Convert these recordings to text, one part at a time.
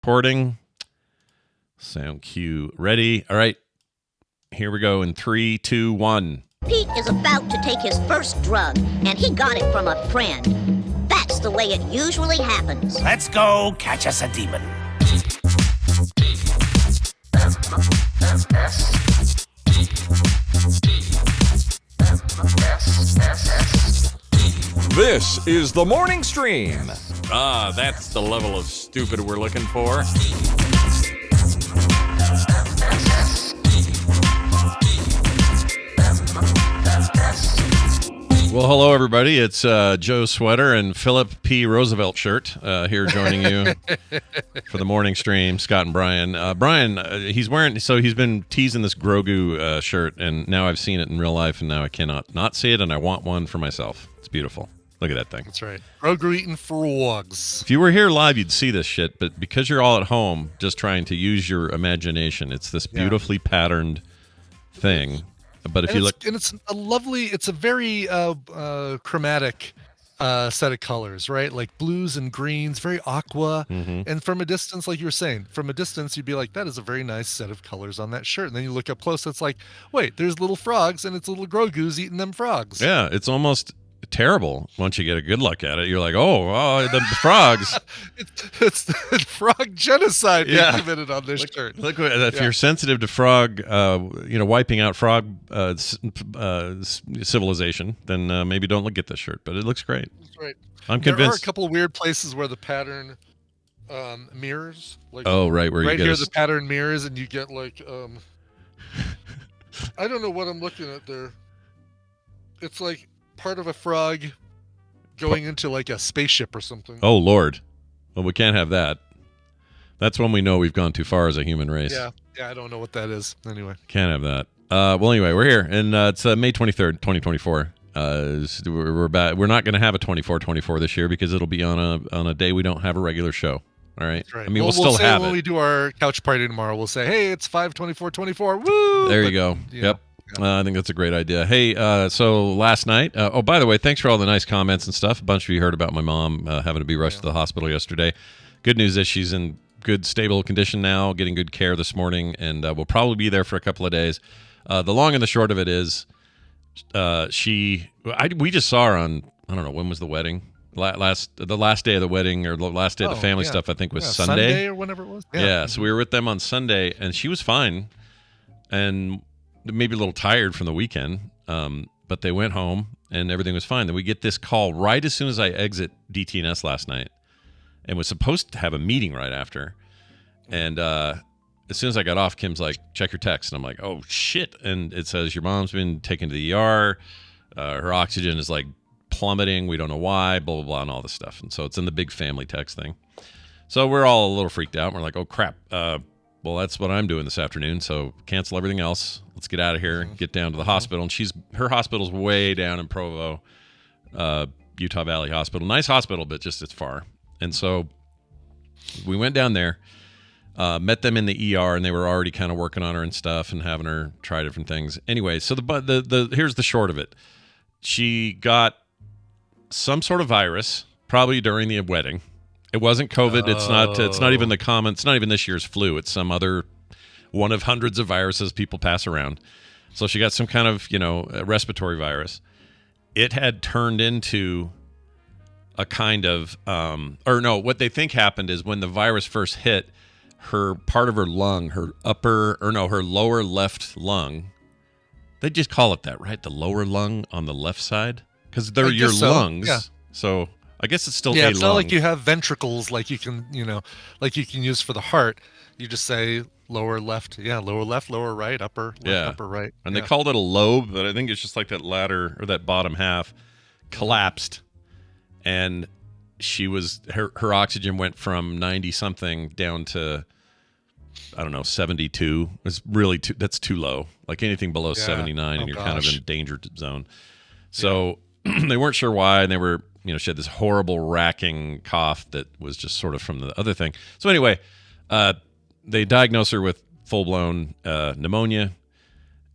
Recording. Sound cue. Ready? All right. Here we go in 3, 2, 1. Pete is about to take his first drug, and he got it from a friend. That's the way it usually happens. Let's go catch us a demon. This is the morning stream. That's the level of stupid we're looking for. Well, hello, everybody. It's Joe Sweater and Philip P. Roosevelt shirt here joining you for the morning stream. Scott and Brian. Brian, he's been teasing this Grogu shirt, and now I've seen it in real life, and now I cannot not see it, and I want one for myself. It's beautiful. Look at that thing. That's right. Grogu eating frogs. If you were here live, you'd see this shit, but because you're all at home just trying to use your imagination, it's this beautifully patterned thing. But if you look, and it's a very chromatic set of colors, right? Like blues and greens, very aqua. Mm-hmm. And from a distance, like you were saying, from a distance, you'd be like, that is a very nice set of colors on that shirt. And then you look up close, it's like, wait, there's little frogs, and it's little Grogu's eating them frogs. yeah, it's almost terrible once you get a good look at it. You're like, oh, the frogs. it's frog genocide being Yeah. committed on this shirt. Look, if you're sensitive to frog, wiping out frog civilization, then maybe don't look at this shirt. But it looks great. That's right. I'm There are a convinced. couple of weird places where the pattern mirrors. Like Oh, right, where you right get here, the pattern mirrors, and you get like I don't know what I'm looking at there. It's like part of a frog going into like a spaceship or something. Oh, Lord. Well, we can't have that. That's when we know we've gone too far as a human race. Yeah, I don't know what that is. Anyway. Can't have that. Well, anyway, we're here, and it's May 23rd, 2024. We're back. We're not going to have a 24-24 this year because it'll be on a day we don't have a regular show. All right. That's right. I mean, we'll say still have when it. we do our couch party tomorrow, we'll say, hey, it's 5/24/24. Woo! There you go. Yep. I think that's a great idea. Hey, so last night, by the way, thanks for all the nice comments and stuff. A bunch of you heard about my mom having to be rushed to the hospital yesterday. Good news is she's in good, stable condition now, getting good care this morning, and we'll probably be there for a couple of days. The long and the short of it is we just saw her on, I don't know, when was the wedding? The last day of the wedding, or the last day of the family stuff, I think was Sunday or whenever it was. Yeah, so we were with them on Sunday, and she was fine, and maybe a little tired from the weekend, but they went home, and everything was fine. Then we get this call right as soon as I exit DTNS last night, and was supposed to have a meeting right after, and as soon as I got off, Kim's like, check your text, and I'm like, oh, shit, and it says, your mom's been taken to the ER, her oxygen is like plummeting, we don't know why, blah, blah, blah, and all this stuff. And so it's in the big family text thing. So we're all a little freaked out. We're like, oh, crap. Well, that's what I'm doing this afternoon, so cancel everything else. Let's get out of here and get down to the hospital. And her hospital's way down in Provo, Utah Valley Hospital. Nice hospital, but just it's far. And so we went down there, met them in the ER, and they were already kind of working on her and stuff and having her try different things. Anyway, so here's the short of it. She got some sort of virus, probably during the wedding. It wasn't COVID. It's not even the common. It's not even this year's flu. It's some other one of hundreds of viruses people pass around. So she got some kind of respiratory virus. It had turned into a kind of what they think happened is when the virus first hit, her part of her lung, her lower left lung. They just call it that, right? The lower lung on the left side, because they're your lungs. Yeah. So I guess it's still a lung. It's not like you have ventricles like you can use for the heart. You just say lower left, lower left, lower right, upper left, upper right. And they called it a lobe, but I think it's just like that latter or that bottom half collapsed, and she was her oxygen went from 90 something down to, I don't know, 72. It's really that's too low. Like anything below 79, and you're kind of in danger zone. So they weren't sure why, and they were, she had this horrible racking cough that was just sort of from the other thing. So anyway, they diagnosed her with full-blown pneumonia,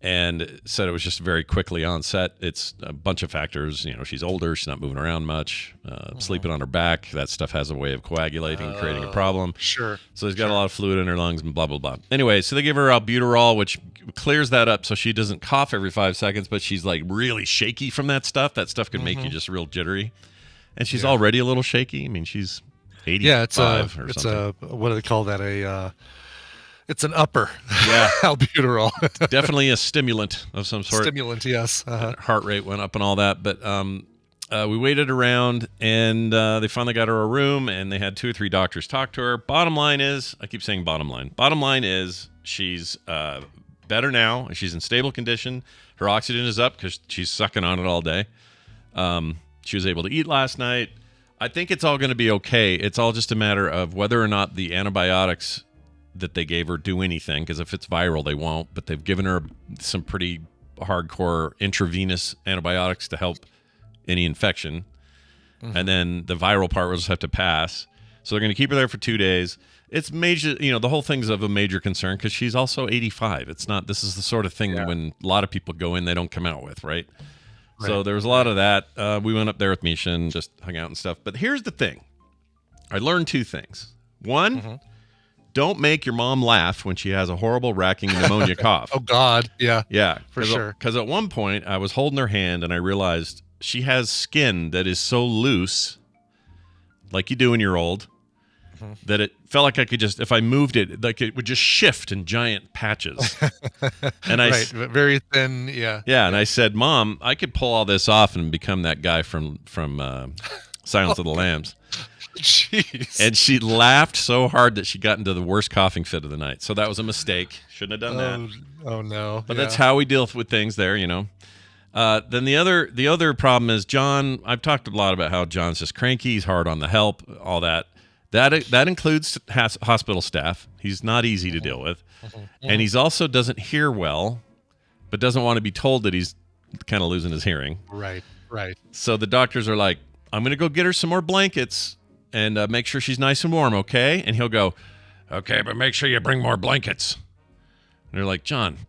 and said it was just very quickly onset. It's a bunch of factors. She's older. She's not moving around much. Sleeping on her back. That stuff has a way of coagulating and creating a problem. Sure. So she's got a lot of fluid in her lungs and blah, blah, blah. Anyway, so they give her albuterol, which clears that up so she doesn't cough every 5 seconds, but she's like really shaky from that stuff. That stuff could make you just real jittery. And she's already a little shaky. I mean, she's 85 or something. What do they call that? It's an upper. Yeah. Albuterol. Definitely a stimulant of some sort. Stimulant, yes. Heart rate went up and all that. But we waited around, and they finally got her a room, and they had 2 or 3 doctors talk to her. Bottom line is, I keep saying bottom line. Bottom line is she's better now. She's in stable condition. Her oxygen is up because she's sucking on it all day. She was able to eat last night. I think it's all going to be okay. It's all just a matter of whether or not the antibiotics that they gave her do anything, because if it's viral, they won't. But they've given her some pretty hardcore intravenous antibiotics to help any infection. And then the viral part will just have to pass. So they're going to keep her there for 2 days. It's major, the whole thing's of a major concern because she's also 85. It's not, this is the sort of thing when a lot of people go in, they don't come out with, right? So there was a lot of that. We went up there with Misha and just hung out and stuff. But here's the thing. I learned 2 things. One, don't make your mom laugh when she has a horrible racking pneumonia cough. Oh, God. Yeah. Yeah. For sure. Because at one point, I was holding her hand and I realized she has skin that is so loose, like you do when you're old, that it felt like I could just, if I moved it, like it would just shift in giant patches. And very thin, yeah. Yeah, and I said, Mom, I could pull all this off and become that guy from Silence of the Lambs. Jeez. And she laughed so hard that she got into the worst coughing fit of the night. So that was a mistake. Shouldn't have done that. Oh no. But that's how we deal with things there, Then the other problem is John. I've talked a lot about how John's just cranky. He's hard on the help, all that. That includes hospital staff. He's not easy to deal with. And he's also doesn't hear well, but doesn't want to be told that he's kind of losing his hearing. Right. So the doctors are like, I'm going to go get her some more blankets and make sure she's nice and warm, okay? And he'll go, okay, but make sure you bring more blankets. And they're like, John.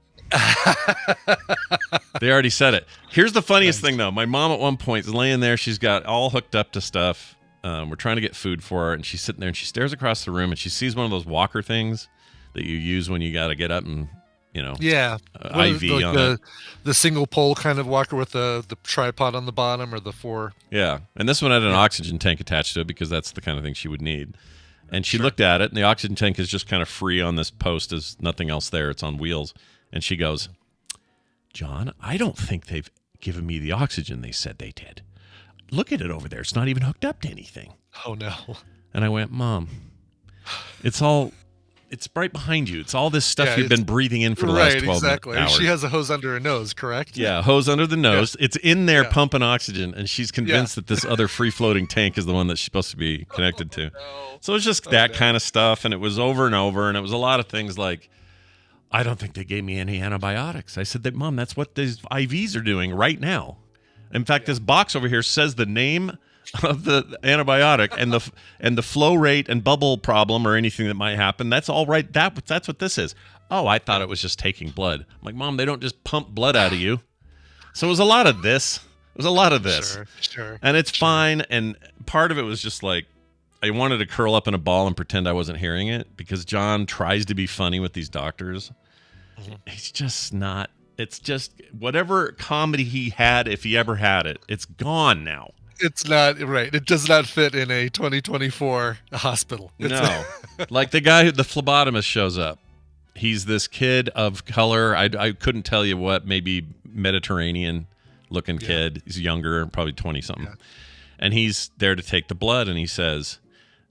They already said it. Here's the funniest thing, though. My mom at one point is laying there. She's got all hooked up to stuff. We're trying to get food for her, and she's sitting there, and she stares across the room, and she sees one of those walker things that you use when you got to get up and, yeah, IV like on it. The single pole kind of walker with the tripod on the bottom, or the 4. Yeah, and this one had an oxygen tank attached to it because that's the kind of thing she would need. And she looked at it, and the oxygen tank is just kind of free on this post. There's nothing else there. It's on wheels. And she goes, John, I don't think they've given me the oxygen they said they did. Look at it over there. It's not even hooked up to anything. Oh, no. And I went, Mom, it's right behind you. It's all this stuff you've been breathing in for the last 12 hours. She has a hose under her nose, correct? Yeah, hose under the nose. Yeah. It's in there pumping oxygen, and she's convinced that this other free-floating tank is the one that she's supposed to be connected to. No. So it was just that kind of stuff, and it was over and over, and it was a lot of things like, I don't think they gave me any antibiotics. I said, Mom, that's what these IVs are doing right now. In fact, this box over here says the name of the antibiotic and the flow rate and bubble problem or anything that might happen. That's all right. That's what this is. Oh, I thought it was just taking blood. I'm like, Mom, they don't just pump blood out of you. So it was a lot of this. Sure. And it's fine. And part of it was just like, I wanted to curl up in a ball and pretend I wasn't hearing it because John tries to be funny with these doctors. He's just not. It's just whatever comedy he had, if he ever had it, it's gone now. It's not right. It does not fit in a 2024 hospital. No. Like the guy, the phlebotomist shows up. He's this kid of color. I couldn't tell you what, maybe Mediterranean looking kid. He's younger, probably 20 something. Yeah. And he's there to take the blood. And he says,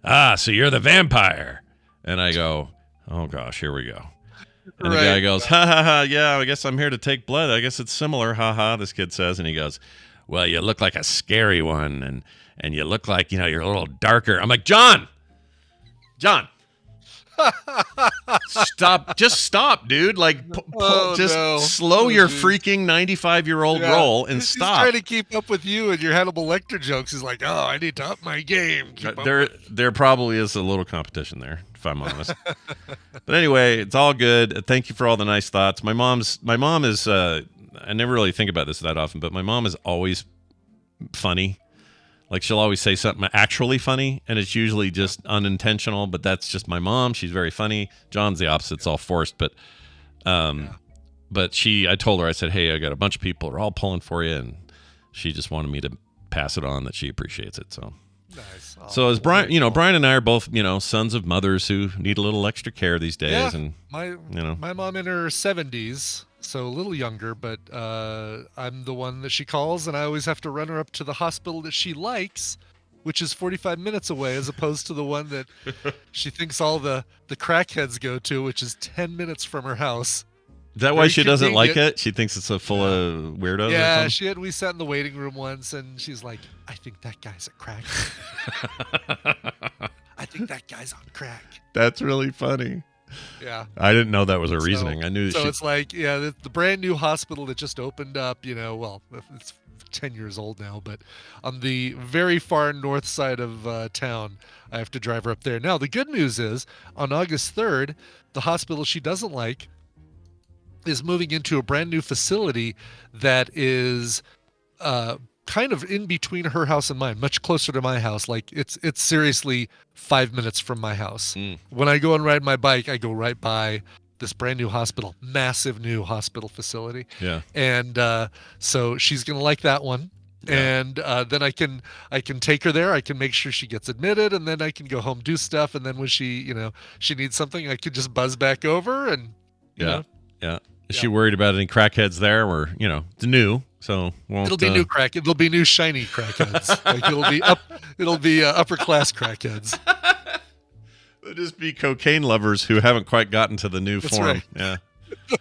so you're the vampire. And I go, oh gosh, here we go. And the guy goes, ha ha ha, yeah, I guess I'm here to take blood. I guess it's similar, ha ha, this kid says. And he goes, well, you look like a scary one, and you look like, you're a little darker. I'm like, John! Stop. Just stop, dude. Like, slow your freaking 95-year-old roll and stop. He's trying to keep up with you and your Hannibal Lecter jokes. He's like, oh, I need to up my game. There probably is a little competition there, if I'm honest. But anyway, it's all good. Thank you for all the nice thoughts. My mom is, I never really think about this that often, but my mom is always funny. Like, she'll always say something actually funny, and it's usually just unintentional, but that's just my mom. She's very funny. John's the opposite. It's all forced, but I told her, I said, hey, I got a bunch of people who are all pulling for you, and she just wanted me to pass it on that she appreciates it. So nice. So as Brian, Brian and I are both, sons of mothers who need a little extra care these days. Yeah, and my mom in her 70s, so a little younger, but I'm the one that she calls, and I always have to run her up to the hospital that she likes, which is 45 minutes away, as opposed to the one that she thinks all the crackheads go to, which is 10 minutes from her house. Is that why she doesn't like it? She thinks it's full of weirdos? Yeah, we sat in the waiting room once, and she's like, I think that guy's a crackhead. I think that guy's on crack. That's really funny. Yeah. I didn't know that was a reasoning. I knew. So it's like, the brand new hospital that just opened up, well, it's 10 years old now, but on the very far north side of town, I have to drive her up there. Now, the good news is, on August 3rd, the hospital she doesn't like is moving into a brand new facility that is kind of in between her house and mine, much closer to my house. Like, it's seriously 5 minutes from my house. When I go and ride my bike, I go right by this brand new hospital, massive new hospital facility. Yeah. And so she's gonna like that one. Yeah. And then I can take her there. I can make sure she gets admitted, and then I can go home, do stuff, and then when she needs something, I could just buzz back over and yeah. Is she worried about any crackheads there? Or it's new, so it'll be new crack. It'll be new shiny crackheads. Like, it'll be upper class crackheads. They'll just be cocaine lovers who haven't quite gotten to the new form. Right. Yeah.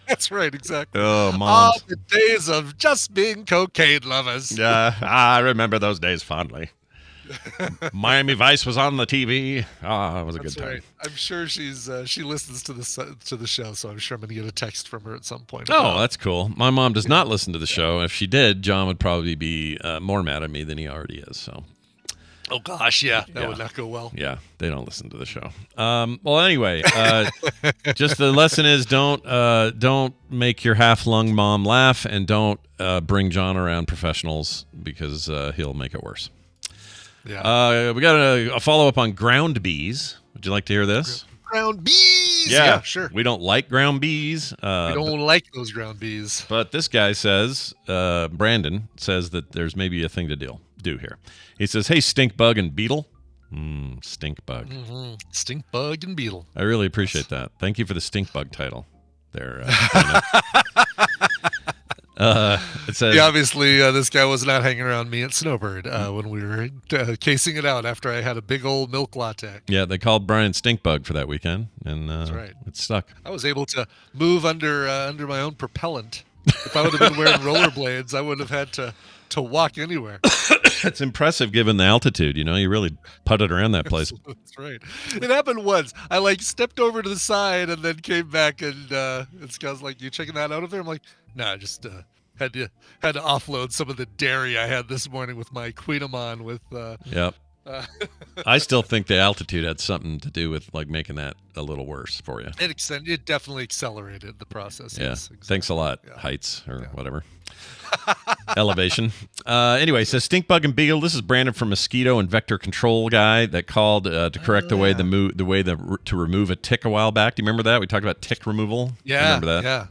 That's right, exactly. Oh, Mom. All the days of just being cocaine lovers. Yeah, I remember those days fondly. Miami Vice was on the TV. It was a good time. Right. I'm sure she listens to the show, so I'm sure I'm going to get a text from her at some point. Oh, that's cool. My mom does not listen to the show. If she did, John would probably be more mad at me than he already is. So. Oh gosh, that would not go well. Yeah, they don't listen to the show. Well, anyway, just the lesson is don't make your half-lung mom laugh, and don't bring John around professionals, because he'll make it worse. Yeah. We got a follow-up on ground bees. Would you like to hear this? Ground bees. Yeah, sure. We don't like ground bees. We don't like those ground bees. But this guy says, Brandon says that there's maybe a thing to do here. He says, hey, stink bug and beetle. Stink bug. Mm-hmm. Stink bug and beetle. I really appreciate that. Thank you for the stink bug title there. It says, obviously, this guy was not hanging around me at Snowbird when we were casing it out after I had a big old milk latte. Yeah, they called Brian stink bug for that weekend, and that's right. It stuck. I was able to move under my own propellant. If I would have been wearing rollerblades, I wouldn't have had to walk anywhere. It's impressive given the altitude. You really putted around that place. That's right. It happened once. I stepped over to the side and then came back, and Scott's like, "You checking that out over there?" I'm like, "Nah, I just had to offload some of the dairy I had this morning with my Queenamon with." Yep. I still think the altitude had something to do with making that a little worse for you. It definitely accelerated the process. Yeah. Yes, exactly. Thanks a lot. Yeah. Heights or whatever. Elevation. Anyway, says stink bug and beetle. This is Brandon from Mosquito and Vector Control guy that called to correct the way to remove a tick a while back. Do you remember that? We talked about tick removal. Yeah. Remember that? Yeah.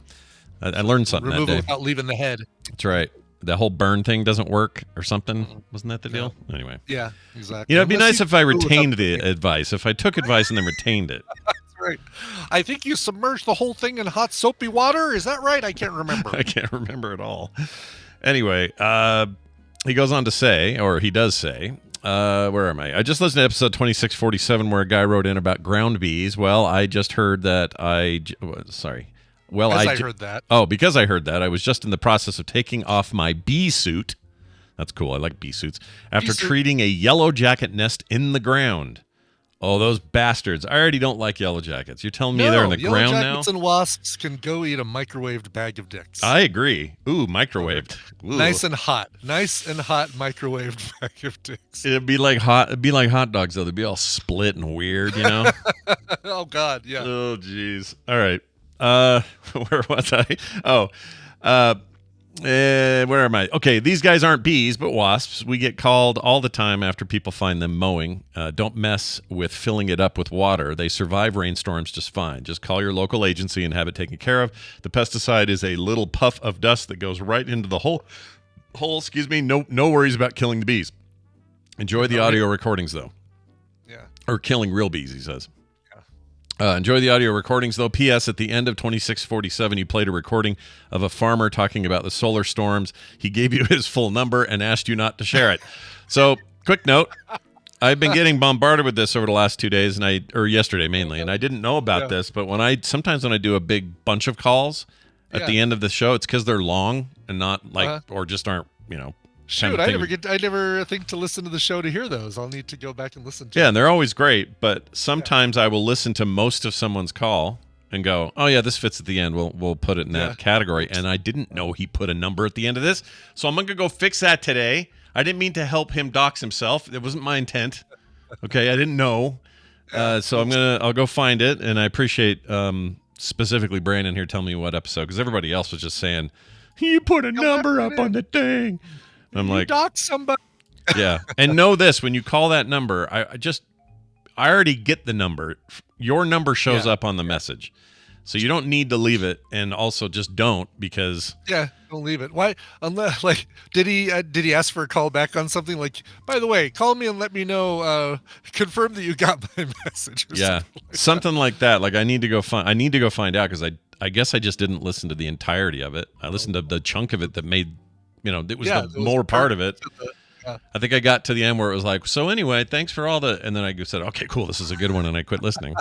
I learned something that day. Without leaving the head. That's right. The whole burn thing doesn't work or something. Wasn't that the deal? Anyway. Yeah, exactly. It'd be nice if I retained the advice. If I took advice and then retained it. That's right. I think you submerged the whole thing in hot soapy water. Is that right? I can't remember. I can't remember at all. Anyway, he goes on to say, or he does say, where am I? I just listened to episode 2647 where a guy wrote in about ground bees. Well, I just heard that I heard that. Oh, because I heard that, I was just in the process of taking off my bee suit. That's cool. I like bee suits. After treating a yellow jacket nest in the ground. Oh, those bastards. I already don't like Yellow Jackets. You're telling me they're in the Yellow ground Jackets now? and wasps can go eat a microwaved bag of dicks. I agree. Ooh, microwaved. Ooh. Nice and hot microwaved bag of dicks. It'd be like hot dogs though. They'd be all split and weird, you know? Oh God, yeah. Oh, jeez. All right. Where was I? Oh, where am I? Okay, these guys aren't bees, but wasps. We get called all the time after people find them mowing. Don't mess with filling it up with water. They survive rainstorms just fine. Just call your local agency and have it taken care of. The pesticide is a little puff of dust that goes right into the hole. Excuse me. No worries about killing the bees. Enjoy the audio recordings, though. Yeah. Or killing real bees, he says. Enjoy the audio recordings, though. P.S. At the end of 2647, you played a recording of a farmer talking about the solar storms. He gave you his full number and asked you not to share it. So, quick note. I've been getting bombarded with this over the last 2 days, or yesterday mainly, and I didn't know about this, but sometimes when I do a big bunch of calls at the end of the show, it's because they're long and not or just aren't, Shoot, I never think to listen to the show to hear those. I'll need to go back and listen to Yeah, and they're always great, but sometimes I will listen to most of someone's call and go, oh yeah, this fits at the end. We'll put it in that category. And I didn't know he put a number at the end of this. So I'm gonna go fix that today. I didn't mean to help him dox himself. It wasn't my intent. Okay, I didn't know. So I'll go find it, and I appreciate specifically Brandon here telling me what episode, because everybody else was just saying, you put a number up on the thing. I'm like, dox somebody. Yeah. And know this, when you call that number, I already get the number. Your number shows up on the message. So you don't need to leave it, and also just don't, because don't leave it. Why? Unless, did he ask for a call back on something like, by the way, call me and let me know, confirm that you got my message or something like that. Like I need to go find out, because I guess I just didn't listen to the entirety of it. I listened to the chunk of it that made it was the more part of it. I think I got to the end where it was like, so anyway, thanks for all the, and then I said, okay, cool, this is a good one, and I quit listening.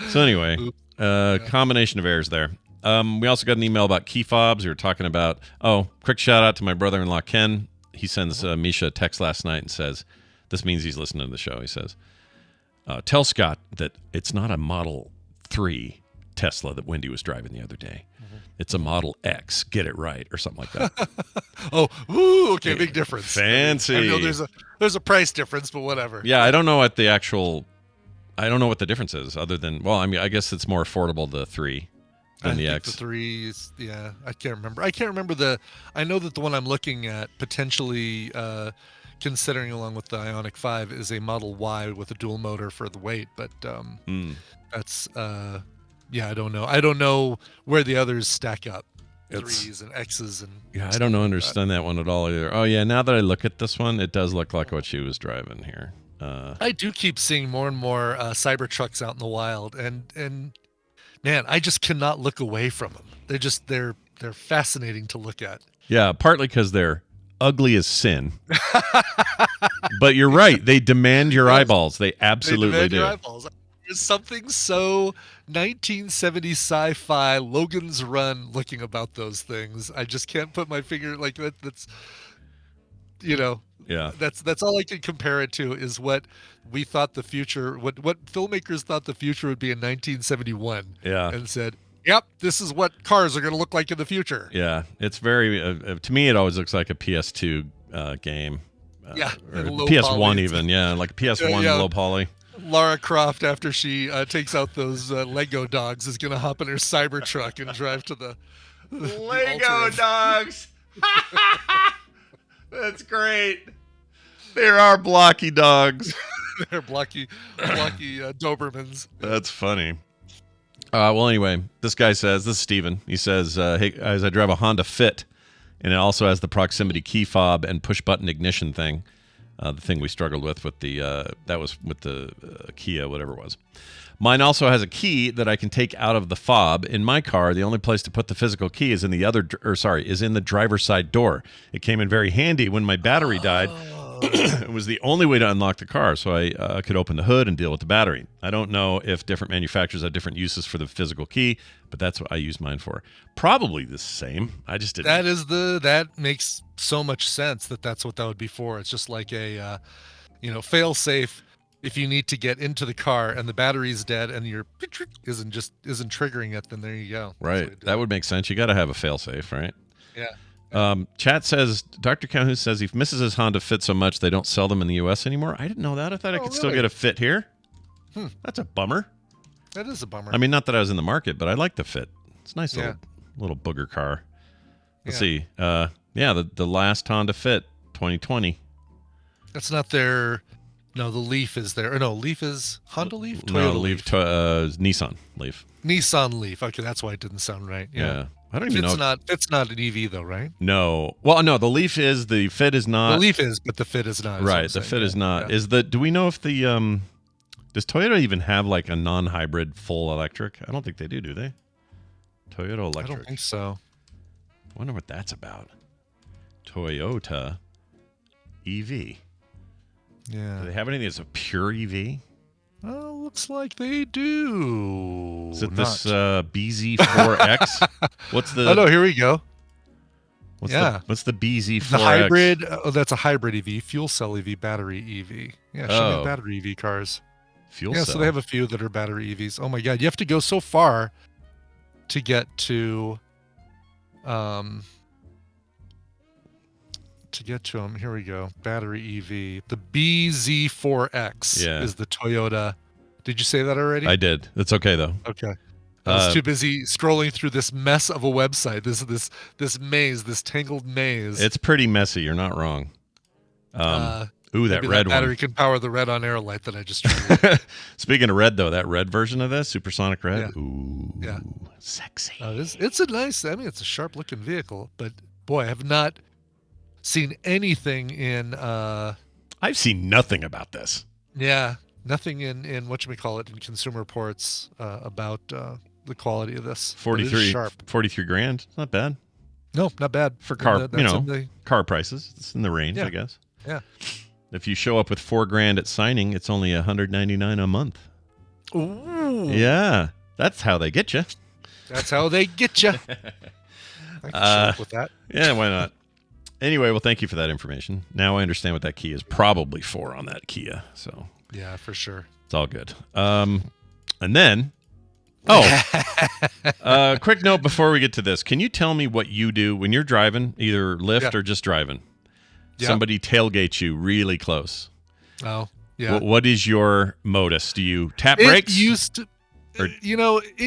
So anyway, combination of errors there. We also got an email about key fobs. We were talking about, quick shout out to my brother-in-law, Ken. He sends Misha a text last night and says, this means he's listening to the show. He says, tell Scott that it's not a Model 3 Tesla that Wendy was driving the other day. It's a Model X. Get it right, or something like that. Okay, big difference. Fancy. I know there's a price difference, but whatever. Yeah, I don't know what the difference is, other than, I guess it's more affordable, the 3 than the X. The 3 is, I can't remember. I know that the one I'm looking at, potentially considering along with the Ioniq 5, is a Model Y with a dual motor for the weight, but that's I don't know. I don't know where the others stack up. 3s and X's and I don't understand that one at all either. Oh yeah, now that I look at this one, it does look like what she was driving here. I do keep seeing more and more Cybertrucks out in the wild, and man, I just cannot look away from them. They're fascinating to look at. Yeah, partly because they're ugly as sin. But you're right; they demand your eyeballs. They absolutely do. Your eyeballs. There's something so 1970s sci-fi Logan's Run looking about those things. I just can't put my finger like that. That's that's all I can compare it to, is what we thought the future, what filmmakers thought the future would be in 1971. Yeah, and said, yep, this is what cars are going to look like in the future. Yeah, it's very to me it always looks like a PS2 game. Or PS1 poly. Even. Yeah, like PS1 low poly. Lara Croft, after she takes out those Lego dogs, is going to hop in her Cybertruck and drive to the Lego dogs. That's great. There are blocky dogs. They're blocky Dobermans. That's funny. Well, anyway, this guy says, this is Steven. He says, hey, guys, I drive a Honda Fit, and it also has the proximity key fob and push-button ignition thing. The thing we struggled with the that was with the Kia, whatever it was. Mine also has a key that I can take out of the fob. In my car, the only place to put the physical key is in the driver's side door. It came in very handy when my battery died. It was the only way to unlock the car, so I could open the hood and deal with the battery. I don't know if different manufacturers have different uses for the physical key, but that's what I use mine for. Probably the same. I just didn't. That makes so much sense that's what that would be for. It's just like a fail-safe if you need to get into the car and the battery's dead and your isn't triggering it, then there you go. Right. That would make sense. You got to have a failsafe, right? Yeah. Chat says Dr. Calhoun says he misses his Honda Fit so much they don't sell them in the U.S. anymore. I didn't know that. I thought I could still get a Fit here. That's a bummer. That is a bummer. I mean, not that I was in the market, but I like the Fit. It's a nice little booger car. Let's see. The last Honda Fit, 2020. That's not their. No, the Leaf is there. Or no, Leaf is Honda Leaf? Toyota No, Leaf. Nissan Leaf. Nissan Leaf. Okay, that's why it didn't sound right. Yeah. I don't even know. It's not an EV though, right? No. Well, no, the Leaf is. The Fit is not. The Leaf is, but the Fit is not. Right, the Fit is not. Yeah. Do we know if the does Toyota even have like a non-hybrid full electric? I don't think they do they? Toyota electric. I don't think so. I wonder what that's about. Toyota EV. Yeah. Do they have anything that's a pure EV? Oh, looks like they do. Is it this BZ4X? What's the? Oh no, here we go. What's the BZ4X? The hybrid. Oh, that's a hybrid EV, fuel cell EV, battery EV. Yeah, she made battery EV cars. Fuel cell. So they have a few that are battery EVs. Oh my God, you have to go so far to get to them. Here we go. Battery EV. The BZ4X is the Toyota. Did you say that already? I did. That's okay though. Okay. I was too busy scrolling through this mess of a website. This maze, this tangled maze. It's pretty messy. You're not wrong. That red battery one. Can power the red on air light that I just tried. Speaking of red, though, that red version of this, Supersonic Red. Yeah. Ooh, yeah. Sexy. It's a nice. I mean, it's a sharp looking vehicle, but boy, I have not seen anything in. I've seen nothing about this. Yeah, nothing in whatchamacallit in Consumer Reports about the quality of this. 43 grand. It's not bad. No, not bad for car. Car prices. It's in the range, I guess. Yeah. If you show up with $4,000 at signing, it's only $199 a month. Ooh. Yeah, that's how they get you. That's how they get you. I can show up with that. Yeah, why not? Anyway, well, thank you for that information. Now I understand what that key is probably for on that Kia. So yeah, for sure. It's all good. And then, quick note before we get to this. Can you tell me what you do when you're driving, either Lyft or just driving? Yep. Somebody tailgates you really close. Oh, yeah. What is your modus? Do you tap brakes? It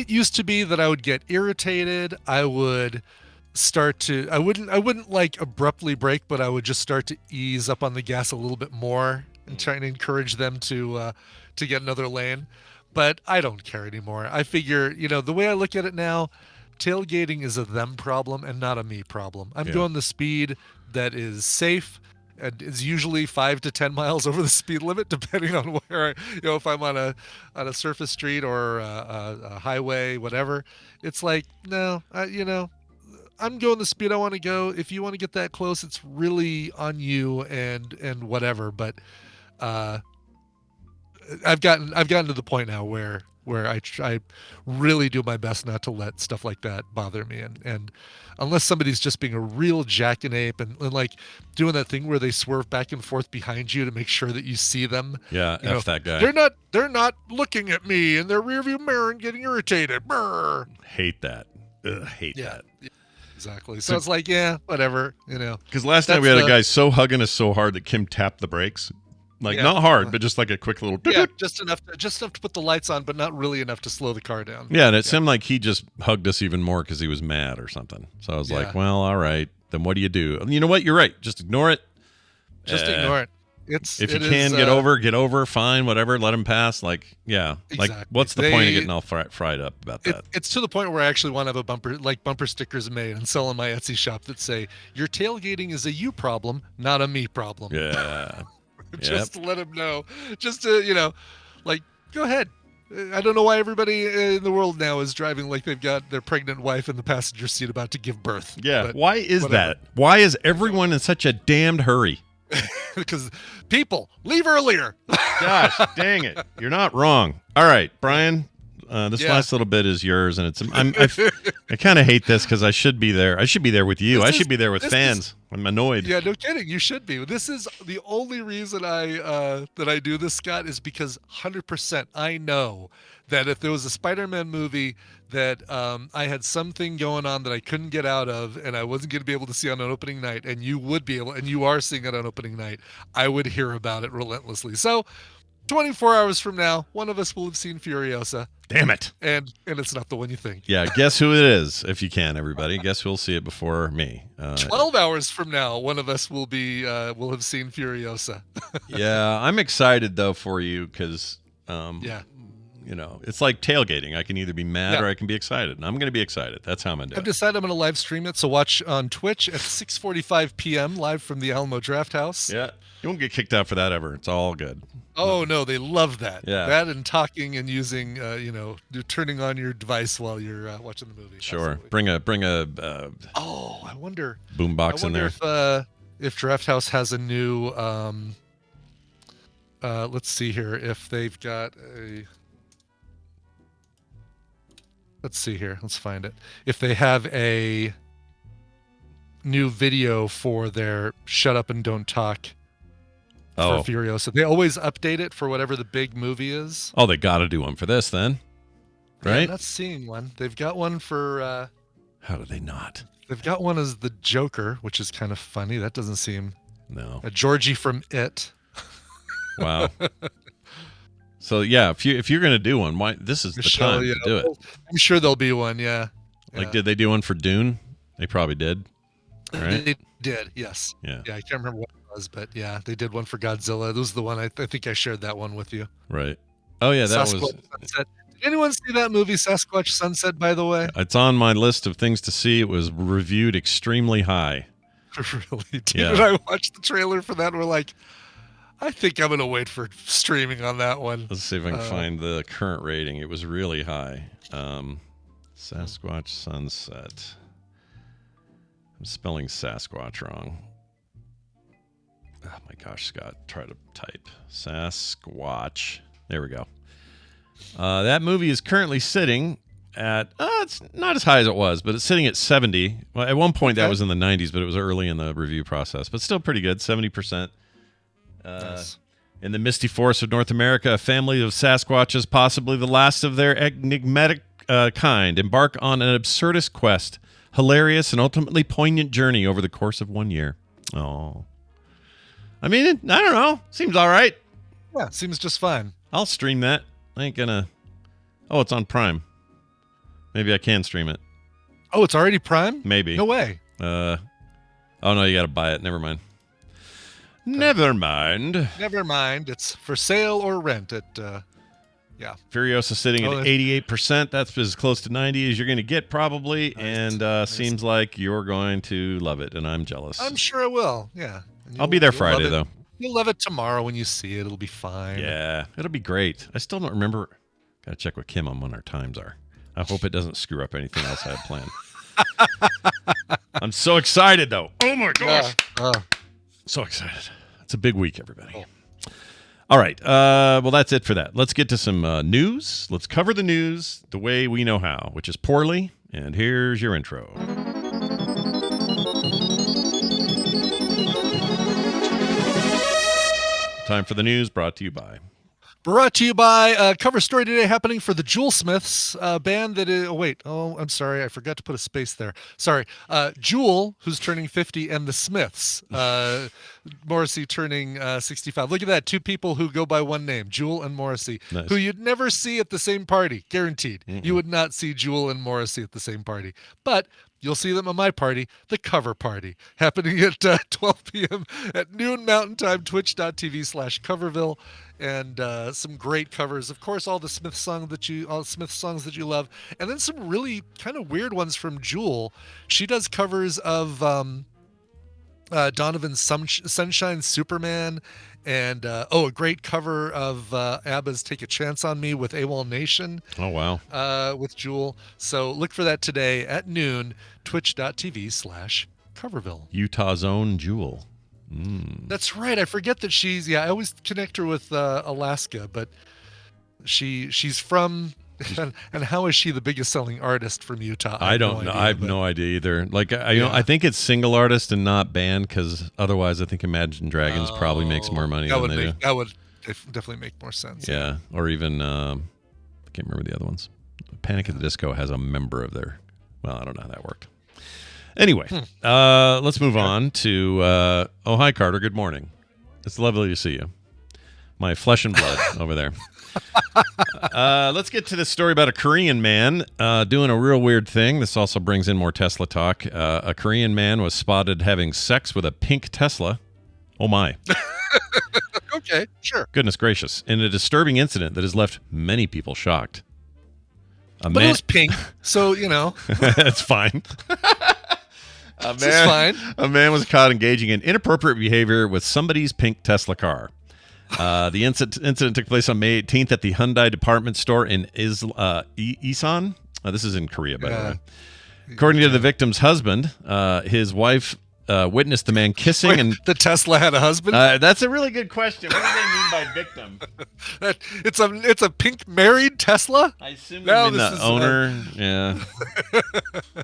used to be that I would get irritated. I would start to. I wouldn't like abruptly brake, but I would just start to ease up on the gas a little bit more and try and encourage them to get another lane. But I don't care anymore. I figure, the way I look at it now, tailgating is a them problem and not a me problem. I'm going the speed that is safe and is usually 5 to 10 miles over the speed limit, depending on where if I'm on a surface street or a highway, whatever. It's like, no, I'm going the speed I want to go. If you want to get that close, it's really on you and whatever. But I've gotten to the point now where I really do my best not to let stuff like that bother me. And unless somebody's just being a real jackanape and like doing that thing where they swerve back and forth behind you to make sure that you see them. Yeah, F that guy. They're not looking at me in their rearview mirror and getting irritated. Brr. Hate that. Hate that. Exactly. So it's like, whatever, Because last night we had a guy hugging us so hard that Kim tapped the brakes. Like not hard, but just like a quick little. Yeah, just enough to put the lights on, but not really enough to slow the car down. Yeah, and it seemed like he just hugged us even more because he was mad or something. So I was like, well, all right, then what do you do? You know what? You're right. Just ignore it. Just ignore it. If you can get over, fine, whatever. Let him pass. Like, yeah. Exactly. Like, what's the point of getting all fried up about that? It's to the point where I actually want to have bumper stickers made and sell in my Etsy shop that say, "Your tailgating is a you problem, not a me problem." Yeah. Just to let them know. Just to, go ahead. I don't know why everybody in the world now is driving like they've got their pregnant wife in the passenger seat about to give birth. Yeah. Why is that? Why is everyone in such a damned hurry? Because people leave earlier. Gosh, dang it. You're not wrong. All right, Brian, this last little bit is yours. And I kind of hate this because I should be there. I should be there with you. I should be there with fans. I'm annoyed. Yeah, no kidding. You should be. This is the only reason I do this, Scott, is because 100% I know that if there was a Spider-Man movie that I had something going on that I couldn't get out of, and I wasn't going to be able to see on an opening night, and you would be able, and you are seeing it on opening night, I would hear about it relentlessly. So 24 hours from now, one of us will have seen Furiosa. Damn it. And it's not the one you think. Yeah, guess who it is, if you can, everybody. Guess who'll see it before me. 12 hours from now, one of us will have seen Furiosa. Yeah, I'm excited, though, for you, because, you know, it's like tailgating. I can either be mad or I can be excited, and I'm going to be excited. That's how I'm going to do it. I've decided I'm going to live stream it, so watch on Twitch at 6:45 p.m. live from the Alamo Draft House. Yeah, you won't get kicked out for that ever. It's all good. Oh, no, they love that. Yeah. That and talking and using, you're turning on your device while you're watching the movie. Sure. Absolutely. Bring a I wonder. boombox in there. If Draft House has a new, let's see here, if they've got a, let's see here, let's find it. If they have a new video for their Shut Up and Don't Talk for Furiosa. They always update it for whatever the big movie is. Oh, they got to do one for this then, right? Yeah, I'm not seeing one. They've got one for... How do they not? They've got one as the Joker, which is kind of funny. That doesn't seem... No. A Georgie from It. Wow. So, yeah, if you're going to do one, why this is Michelle, the time to do it. I'm sure there'll be one, yeah. Like, did they do one for Dune? They probably did, right? They did, yes. Yeah. Yeah, I can't remember what it was, but yeah, they did one for Godzilla. This was the one, I think I shared that one with you. Right. Oh, yeah, that Sasquatch was... Sunset. Did anyone see that movie, Sasquatch Sunset, by the way? It's on my list of things to see. It was reviewed extremely high. Really? Dude, Yeah. when I watched the trailer for that, we're like, I think I'm going to wait for streaming on that one. Let's see if I can find the current rating. It was really high. Sasquatch Sunset. I'm spelling Sasquatch wrong. Oh my gosh, Scott. Try to type Sasquatch. There we go. That movie is currently sitting at, it's not as high as it was, but it's sitting at 70. Well, at one point that was in the 90s, but it was early in the review process. But still pretty good, 70%. Nice. In the misty forests of North America, a family of Sasquatches, possibly the last of their enigmatic kind, embark on an absurdist quest, hilarious and ultimately poignant journey over the course of 1 year. Oh, I mean, I don't know. Seems all right. Yeah, seems just fine. I'll stream that. I ain't gonna. Oh, it's on Prime. Maybe I can stream it. Oh, it's already Prime? Maybe. No way. Oh no, you gotta buy it. Never mind. Never mind. Never mind. It's for sale or rent at, yeah. Furiosa sitting at 88%. That's as close to 90 as you're going to get probably. Nice. And seems like you're going to love it. And I'm jealous. I'm sure it will. Yeah. And I'll be there you'll Friday, love it. though. You'll love it tomorrow when you see it. It'll be fine. Yeah, it'll be great. I still don't remember. Got to check with Kim on when our times are. I hope it doesn't screw up anything else I had planned. I'm so excited, though. Oh, my gosh. So excited. It's a big week, everybody. Oh. All right. Well, that's it for that. Let's get to some news. Let's cover the news the way we know how, which is poorly. And here's your intro. Time for the news, brought to you by... Brought to you by cover story today happening for the Jewel Smiths, band that is... I'm sorry. I forgot to put a space there. Sorry. Jewel, who's turning 50, and the Smiths. Morrissey turning 65. Look at that. Two people who go by one name, Jewel and Morrissey, Nice. who you'd never see at the same party. Guaranteed. You would not see Jewel and Morrissey at the same party. But... you'll see them at my party, the cover party, happening at 12 p.m. at noon Mountain Time, twitch.tv/Coverville, and some great covers. Of course, all the Smith songs that you love, and then some really kind of weird ones from Jewel. She does covers of Donovan's Sunshine Superman, and a great cover of ABBA's Take a Chance on Me with AWOL Nation. Oh, wow. With Jewel. So look for that today at noon, twitch.tv/Coverville. Utah's own Jewel. That's right. I forget that I always connect her with Alaska, but she's from And how is she the biggest selling artist from Utah? I don't know. I have no idea either. Like I think it's single artist and not band, because otherwise I think Imagine Dragons probably makes more money than they do. That would definitely make more sense. Yeah, or even I can't remember the other ones. Panic at the Disco has a member of their. Well, I don't know how that worked. Anyway, let's move on to. Oh, hi, Carter. Good morning. It's lovely to see you. My flesh and blood over there. Let's get to this story about a Korean man doing a real weird thing. This also brings in more Tesla talk. A Korean man was spotted having sex with a pink Tesla. Oh, my. Okay, sure. Goodness gracious. In a disturbing incident that has left many people shocked. But it was pink, so, That's fine. It's fine. A man was caught engaging in inappropriate behavior with somebody's pink Tesla car. The incident took place on May 18th at the Hyundai department store in Isan. This is in Korea, by the way. According to the victim's husband, his wife witnessed the man kissing. Wait, and the Tesla had a husband? That's a really good question. What do they mean by victim? It's a pink married Tesla? I assume you mean the owner. Yeah.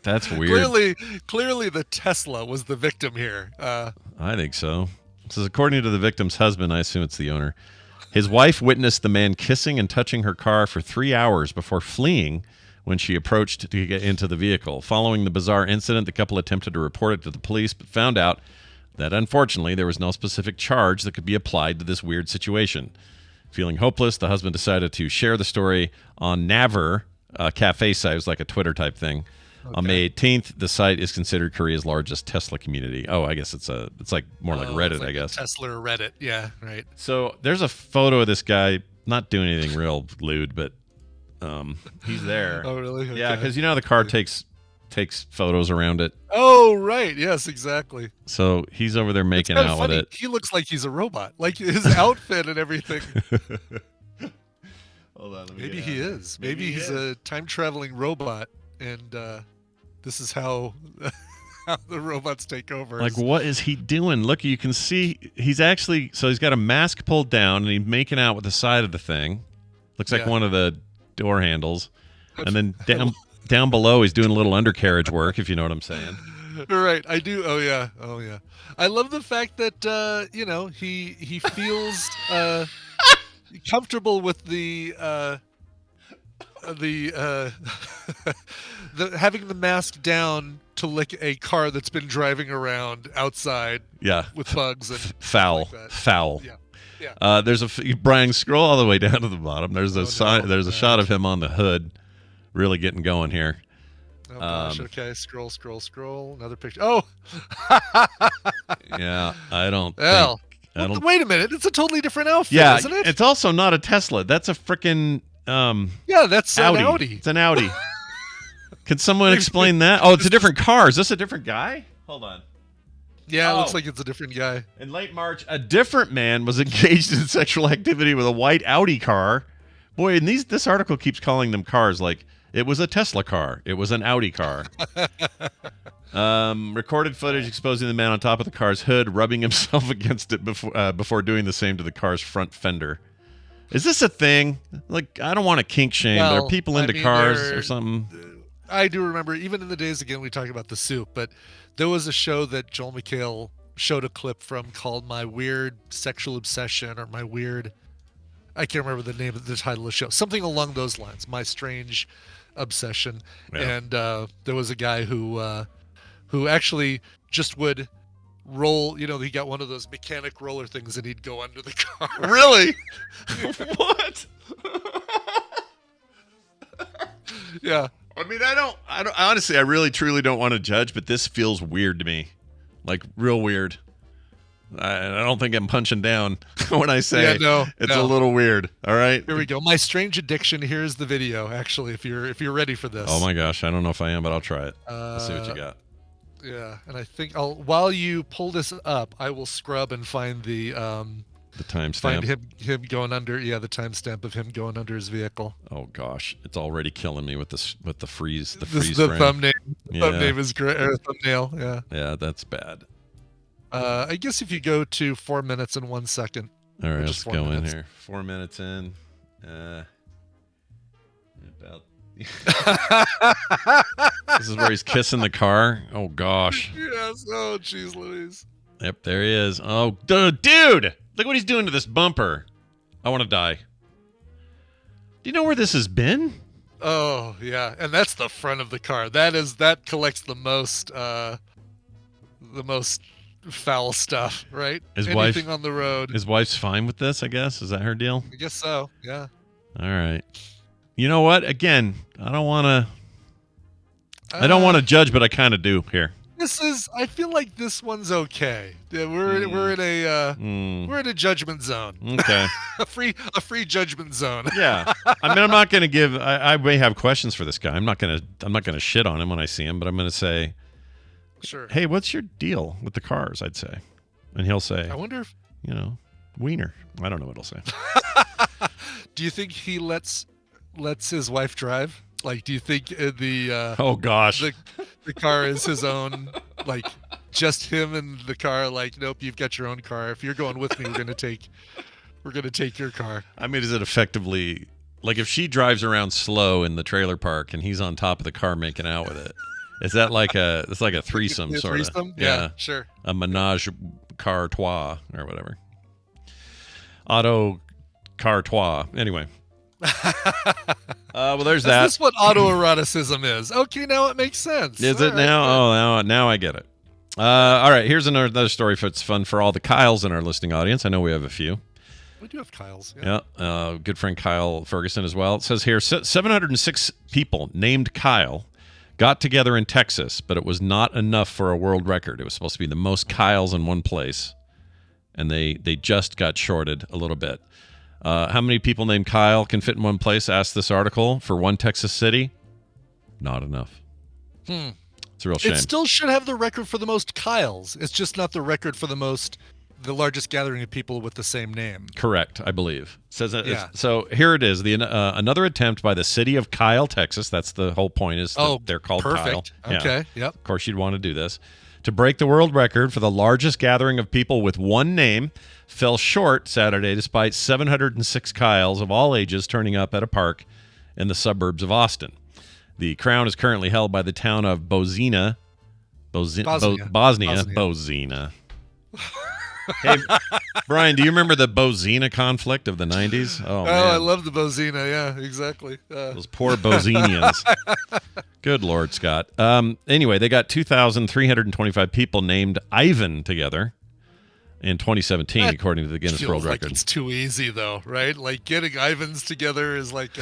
That's weird. Clearly the Tesla was the victim here. I think so. This is according to the victim's husband. I assume it's the owner. His wife witnessed the man kissing and touching her car for 3 hours before fleeing when she approached to get into the vehicle. Following the bizarre incident, the couple attempted to report it to the police, but found out that unfortunately there was no specific charge that could be applied to this weird situation. Feeling hopeless, the husband decided to share the story on Naver, a cafe site. It was like a Twitter type thing. Okay. On May 18th, the site is considered Korea's largest Tesla community. Oh, I guess it's like more like Reddit, I guess. Tesla or Reddit, yeah, right. So there's a photo of this guy not doing anything real lewd, but he's there. Oh, really? Okay. Yeah, because the car takes photos around it. Oh, right. Yes, exactly. So he's over there making out funny. with it. He looks like he's a robot, like his outfit and everything. Hold on, Maybe he is. Maybe he's a time-traveling robot, and this is how the robots take over. Like, what is he doing? Look, you can see he's got a mask pulled down, and he's making out with the side of the thing. Looks like one of the door handles, and then down below he's doing a little undercarriage work, if you know what I'm saying. Right, I do. Oh yeah. I love the fact that he feels comfortable with the having the mask down to lick a car that's been driving around outside. Yeah, with bugs and foul. Yeah. Yeah. There's Brian, scroll all the way down to the bottom. There's a shot of him on the hood, really getting going here. Oh gosh. Okay. Scroll. Another picture. Oh. Yeah. I don't. Wait a minute. It's a totally different outfit, isn't it? It's also not a Tesla. That's a freaking. That's Audi. an Audi. It's an Audi. Can someone explain that? Oh, it's a different car. Is this a different guy? Hold on. Yeah, it looks like it's a different guy. In late March, a different man was engaged in sexual activity with a white Audi car. Boy, and this article keeps calling them cars like it was a Tesla car. It was an Audi car. Recorded footage exposing the man on top of the car's hood, rubbing himself against it before doing the same to the car's front fender. Is this a thing? Like, I don't want to kink shame, but are people into cars or something? I do remember, even in the days, again, we talked about the soup, but there was a show that Joel McHale showed a clip from called My Weird Sexual Obsession, or My Weird, I can't remember the name of the title of the show, something along those lines, My Strange Obsession. Yeah. And there was a guy who actually just would roll, he got one of those mechanic roller things and he'd go under the car. Really? What? Yeah. I mean, I don't honestly, I really truly don't want to judge, but this feels weird to me. Like, real weird. I don't think I'm punching down when I say it's a little weird. All right. Here we go. My Strange Addiction. Here's the video, actually, if you're ready for this. Oh my gosh. I don't know if I am, but I'll try it. Let's see what you got. Yeah. And I think while you pull this up, I will scrub and find the timestamp. Find him going under. Yeah. The timestamp of him going under his vehicle. Oh gosh. It's already killing me with the freeze. The freeze. This the thumbnail. Yeah. Thumbnail is great. Thumbnail. Yeah. Yeah. That's bad. I guess if you go to 4 minutes and 1 second. All right, let's go in here. 4 minutes in. This is where he's kissing the car. Oh, gosh. Yes. Oh, jeez, Louise. Yep, there he is. Oh, dude! Look what he's doing to this bumper. I want to die. Do you know where this has been? Oh, yeah. And that's the front of the car. That collects the most foul stuff, right? Anything on the road. His wife's fine with this, I guess. Is that her deal? I guess so. Yeah. All right. You know what? Again, I don't want to judge, but I kind of do here. I feel like this one's okay. Yeah, we're in a judgment zone. Okay. a free judgment zone. Yeah. I mean, I'm not going to give. I may have questions for this guy. I'm not going to shit on him when I see him, but I'm going to say, sure. Hey, what's your deal with the cars? I'd say, and he'll say, I wonder if wiener. I don't know what he'll say. Do you think he lets his wife drive? Like, do you think the oh gosh, the car is his own? Like, just him and the car? Like, nope, you've got your own car. If you're going with me, we're gonna take your car. I mean, is it effectively like if she drives around slow in the trailer park and he's on top of the car making out with it? Is that like it's like a threesome sort of? Yeah, sure. A menage car trois or whatever. Auto car trois. Anyway. Well, there's that. Is this what autoeroticism is? Okay, now it makes sense. Is it now? Oh, now I get it. All right, here's another story that's fun for all the Kyles in our listening audience. I know we have a few. We do have Kyles. Yeah, good friend Kyle Ferguson as well. It says here, 706 people named Kyle got together in Texas, but it was not enough for a world record. It was supposed to be the most Kyles in one place, and they just got shorted a little bit. How many people named Kyle can fit in one place? Asked this article for one Texas city. Not enough. It's a real shame. It still should have the record for the most Kyles. It's just not the record for the largest gathering of people with the same name. Correct, I believe. Says yeah. So here it is. Another attempt by the city of Kyle, Texas. That's the whole point. Is they're called perfect. Kyle. Okay. Yeah. Yep. Of course, you'd want to do this. To break the world record for the largest gathering of people with one name, fell short Saturday despite 706 Kyles of all ages turning up at a park in the suburbs of Austin. The crown is currently held by the town of Bosnia. Hey, Brian, do you remember the Bosnia conflict of the 90s? Oh, man. I love the Bosnia. Yeah, exactly. Those poor Bosnians. Good Lord, Scott. Anyway, they got 2,325 people named Ivan together in 2017, according to the Guinness World Record. Like it's too easy, though, right? Like getting Ivans together is like.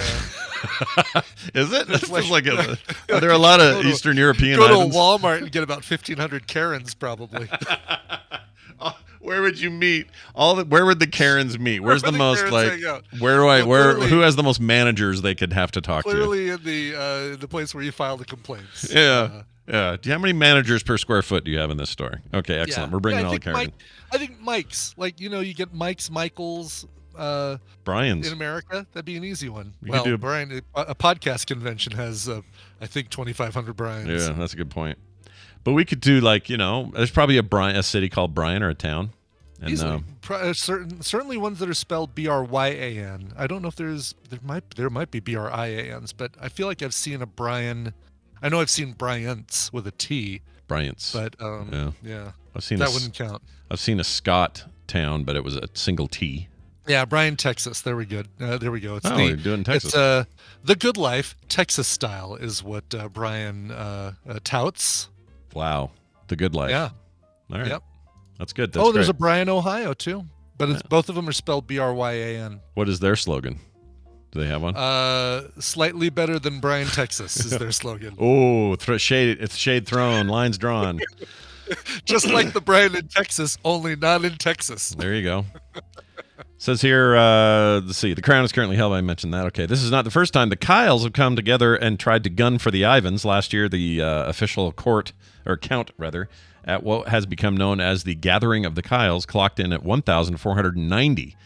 Is it? It's like are there a lot of Eastern European Ivans? Go to Walmart and get about 1,500 Karens, probably. Where would you meet? Where would the Karens meet? Where's the most like? Who has the most managers they could have to talk to? Clearly in the place where you file the complaints. Yeah. Yeah. How many managers per square foot do you have in this store? Okay, excellent. We're bringing all the Karens. I think Mike's. Like, you get Mike's, Michael's, Brian's. In America. That'd be an easy one. Brian, a podcast convention has, I think, 2,500 Brian's. Yeah, that's a good point. But we could do there's probably a city called Bryan or a town. And, easily. Certainly ones that are spelled Bryan. I don't know if there might be Brians, but I feel like I've seen a Brian. I know I've seen Bryant's with a T. Bryant's. But yeah. I've seen that wouldn't count. I've seen a Scott town, but it was a single T. Yeah, Bryan, Texas. There we go. It's you're doing Texas. It's the good life, Texas style, is what Bryan touts. Wow, the good life. Yeah. All right. Yep. That's good. That's there's great. a Bryan, Ohio too, but both of them are spelled Bryan. What is their slogan? Do they have one? Slightly better than Bryan, Texas is their slogan. Oh, shade thrown, lines drawn. Just like the Bryan in Texas, only not in Texas. There you go. Says here, let's see. The crown is currently held. I mentioned that. Okay, this is not the first time the Kyles have come together and tried to gun for the Ivans. Last year, the official count, at what has become known as the Gathering of the Kyles clocked in at 1,490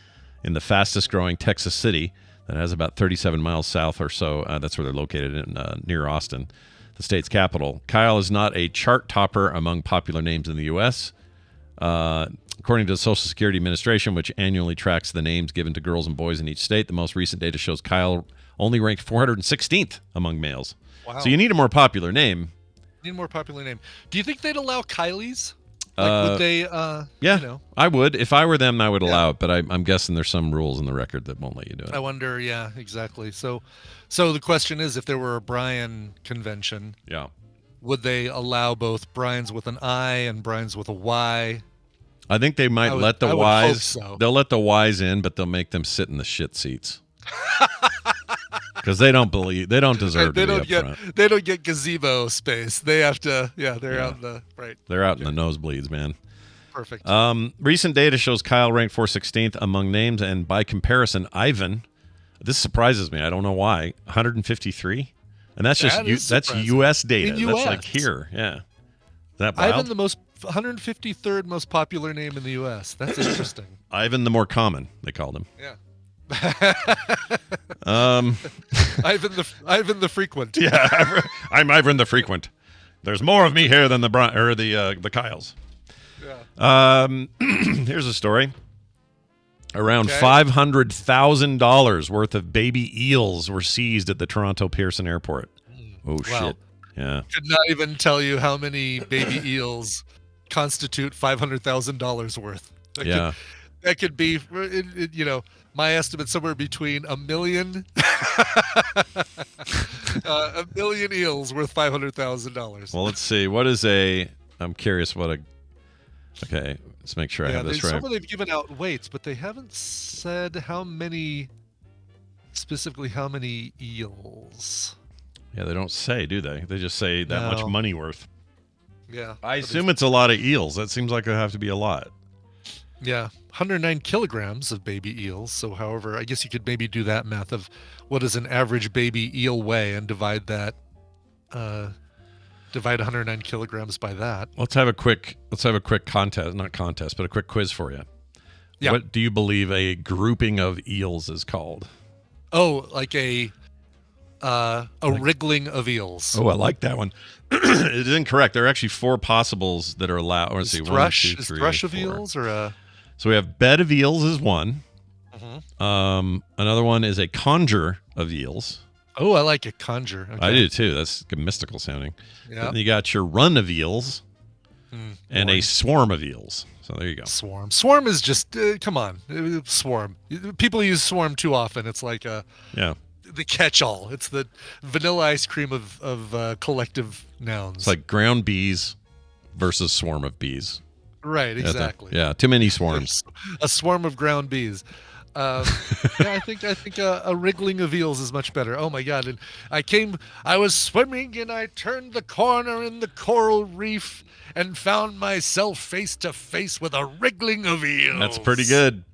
in the fastest-growing Texas city that has about 37 miles south or so. That's where they're located in near Austin, the state's capital. Kyle is not a chart topper among popular names in the U.S., according to the Social Security Administration, which annually tracks the names given to girls and boys in each state. The most recent data shows Kyle only ranked 416th among males. Wow. So you need a more popular name. Need a more popular name. Do you think they'd allow Kylie's? Like, would they? Yeah, you know? I would. If I were them, I would allow it. But I'm guessing there's some rules in the record that won't let you do it. I wonder. Yeah, exactly. So the question is, if there were a Brian convention, Yeah. would they allow both Brian's with an I and Brian's with a Y? I think they might let the I would Ys. hope so. They'll let the Ys in, but they'll make them sit in the shit seats. Because they don't deserve to be up front. They don't get gazebo space. They have to. Yeah, they're out in the right. They're out in the nosebleeds, man. Perfect. Recent data shows Kyle ranked 416th among names, and by comparison, Ivan. This surprises me. I don't know why. 153, and that's just that's U.S. data. In That's US. like here. Yeah. Is that wild? Ivan, the most 153rd most popular name in the U.S. That's interesting. Ivan, the more common, they called him. Yeah. Ivan the frequent. Yeah, I'm Ivan the frequent. There's more of me here than the Kyles. Yeah. Here's a story. Around $500,000 worth of baby eels were seized at the Toronto Pearson Airport. Oh, wow. shit. Yeah. Could not even tell you how many baby eels constitute $500,000 worth. That could be, my estimate somewhere between a million eels worth $500,000. Well, let's see. I'm curious okay, let's make sure I have this right. Some of they've given out weights, but they haven't said specifically how many eels. Yeah, they don't say, do they? They just say that much money worth. Yeah. I assume it's a lot of eels. That seems like it would have to be a lot. Yeah. 109 kilograms of baby eels. So, however, I guess you could maybe do that math of what does an average baby eel weigh and divide 109 kilograms by that. Let's have a quick contest, not contest, but a quick quiz for you. Yeah. What do you believe a grouping of eels is called? Oh, like a wriggling of eels. Oh, I like that one. It is incorrect. There are actually 4 possibles that are allowed. Is thrush of eels or a? So we have bed of eels is one. Mm-hmm. Another one is a conjure of eels. Oh, I like a conjure. Okay. I do too. That's mystical sounding. Yeah. Then you got your run of eels and a swarm of eels. So there you go. Swarm is just come on. Swarm. People use swarm too often. It's like the catch-all. It's the vanilla ice cream of collective nouns. It's like ground bees versus swarm of bees. Right, exactly. Yeah, too many swarms. A swarm of ground bees. I think a wriggling of eels is much better. Oh my God! And I was swimming and I turned the corner in the coral reef and found myself face to face with a wriggling of eels. That's pretty good.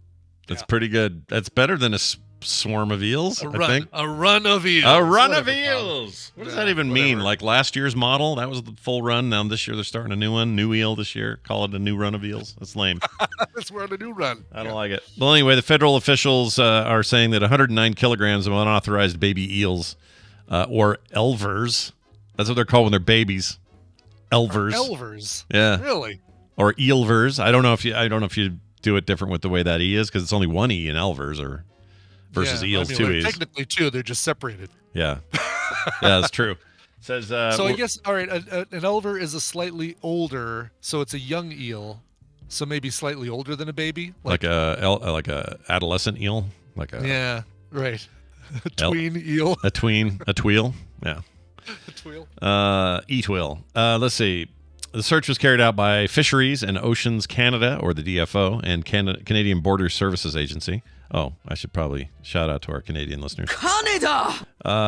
That's pretty good. That's better than a swarm of eels, I think. A run of eels. A run of eels. What does that even mean? Like last year's model? That was the full run. Now this year they're starting a new one. New eel this year. Call it a new run of eels. That's lame. We're on a new run. I don't like it. Well, anyway, the federal officials are saying that 109 kilograms of unauthorized baby eels, or Elvers, that's what they're called when they're babies. Elvers. Elvers. Yeah. Really? Or Elvers. I don't know if you do it different with the way that E is, because it's only one E in Elvers or versus eels, 2 E's. Technically 2, they're just separated. Yeah. Yeah, that's true. It says so I guess all right, an Elver is a slightly older, so it's a young eel, so maybe slightly older than a baby, like a adolescent eel, yeah, right, a tween eel, a tweel, yeah, a tweel, e-tweel. Let's see. The search was carried out by Fisheries and Oceans Canada, or the DFO, and Canadian Border Services Agency. Oh, I should probably shout out to our Canadian listeners. Canada!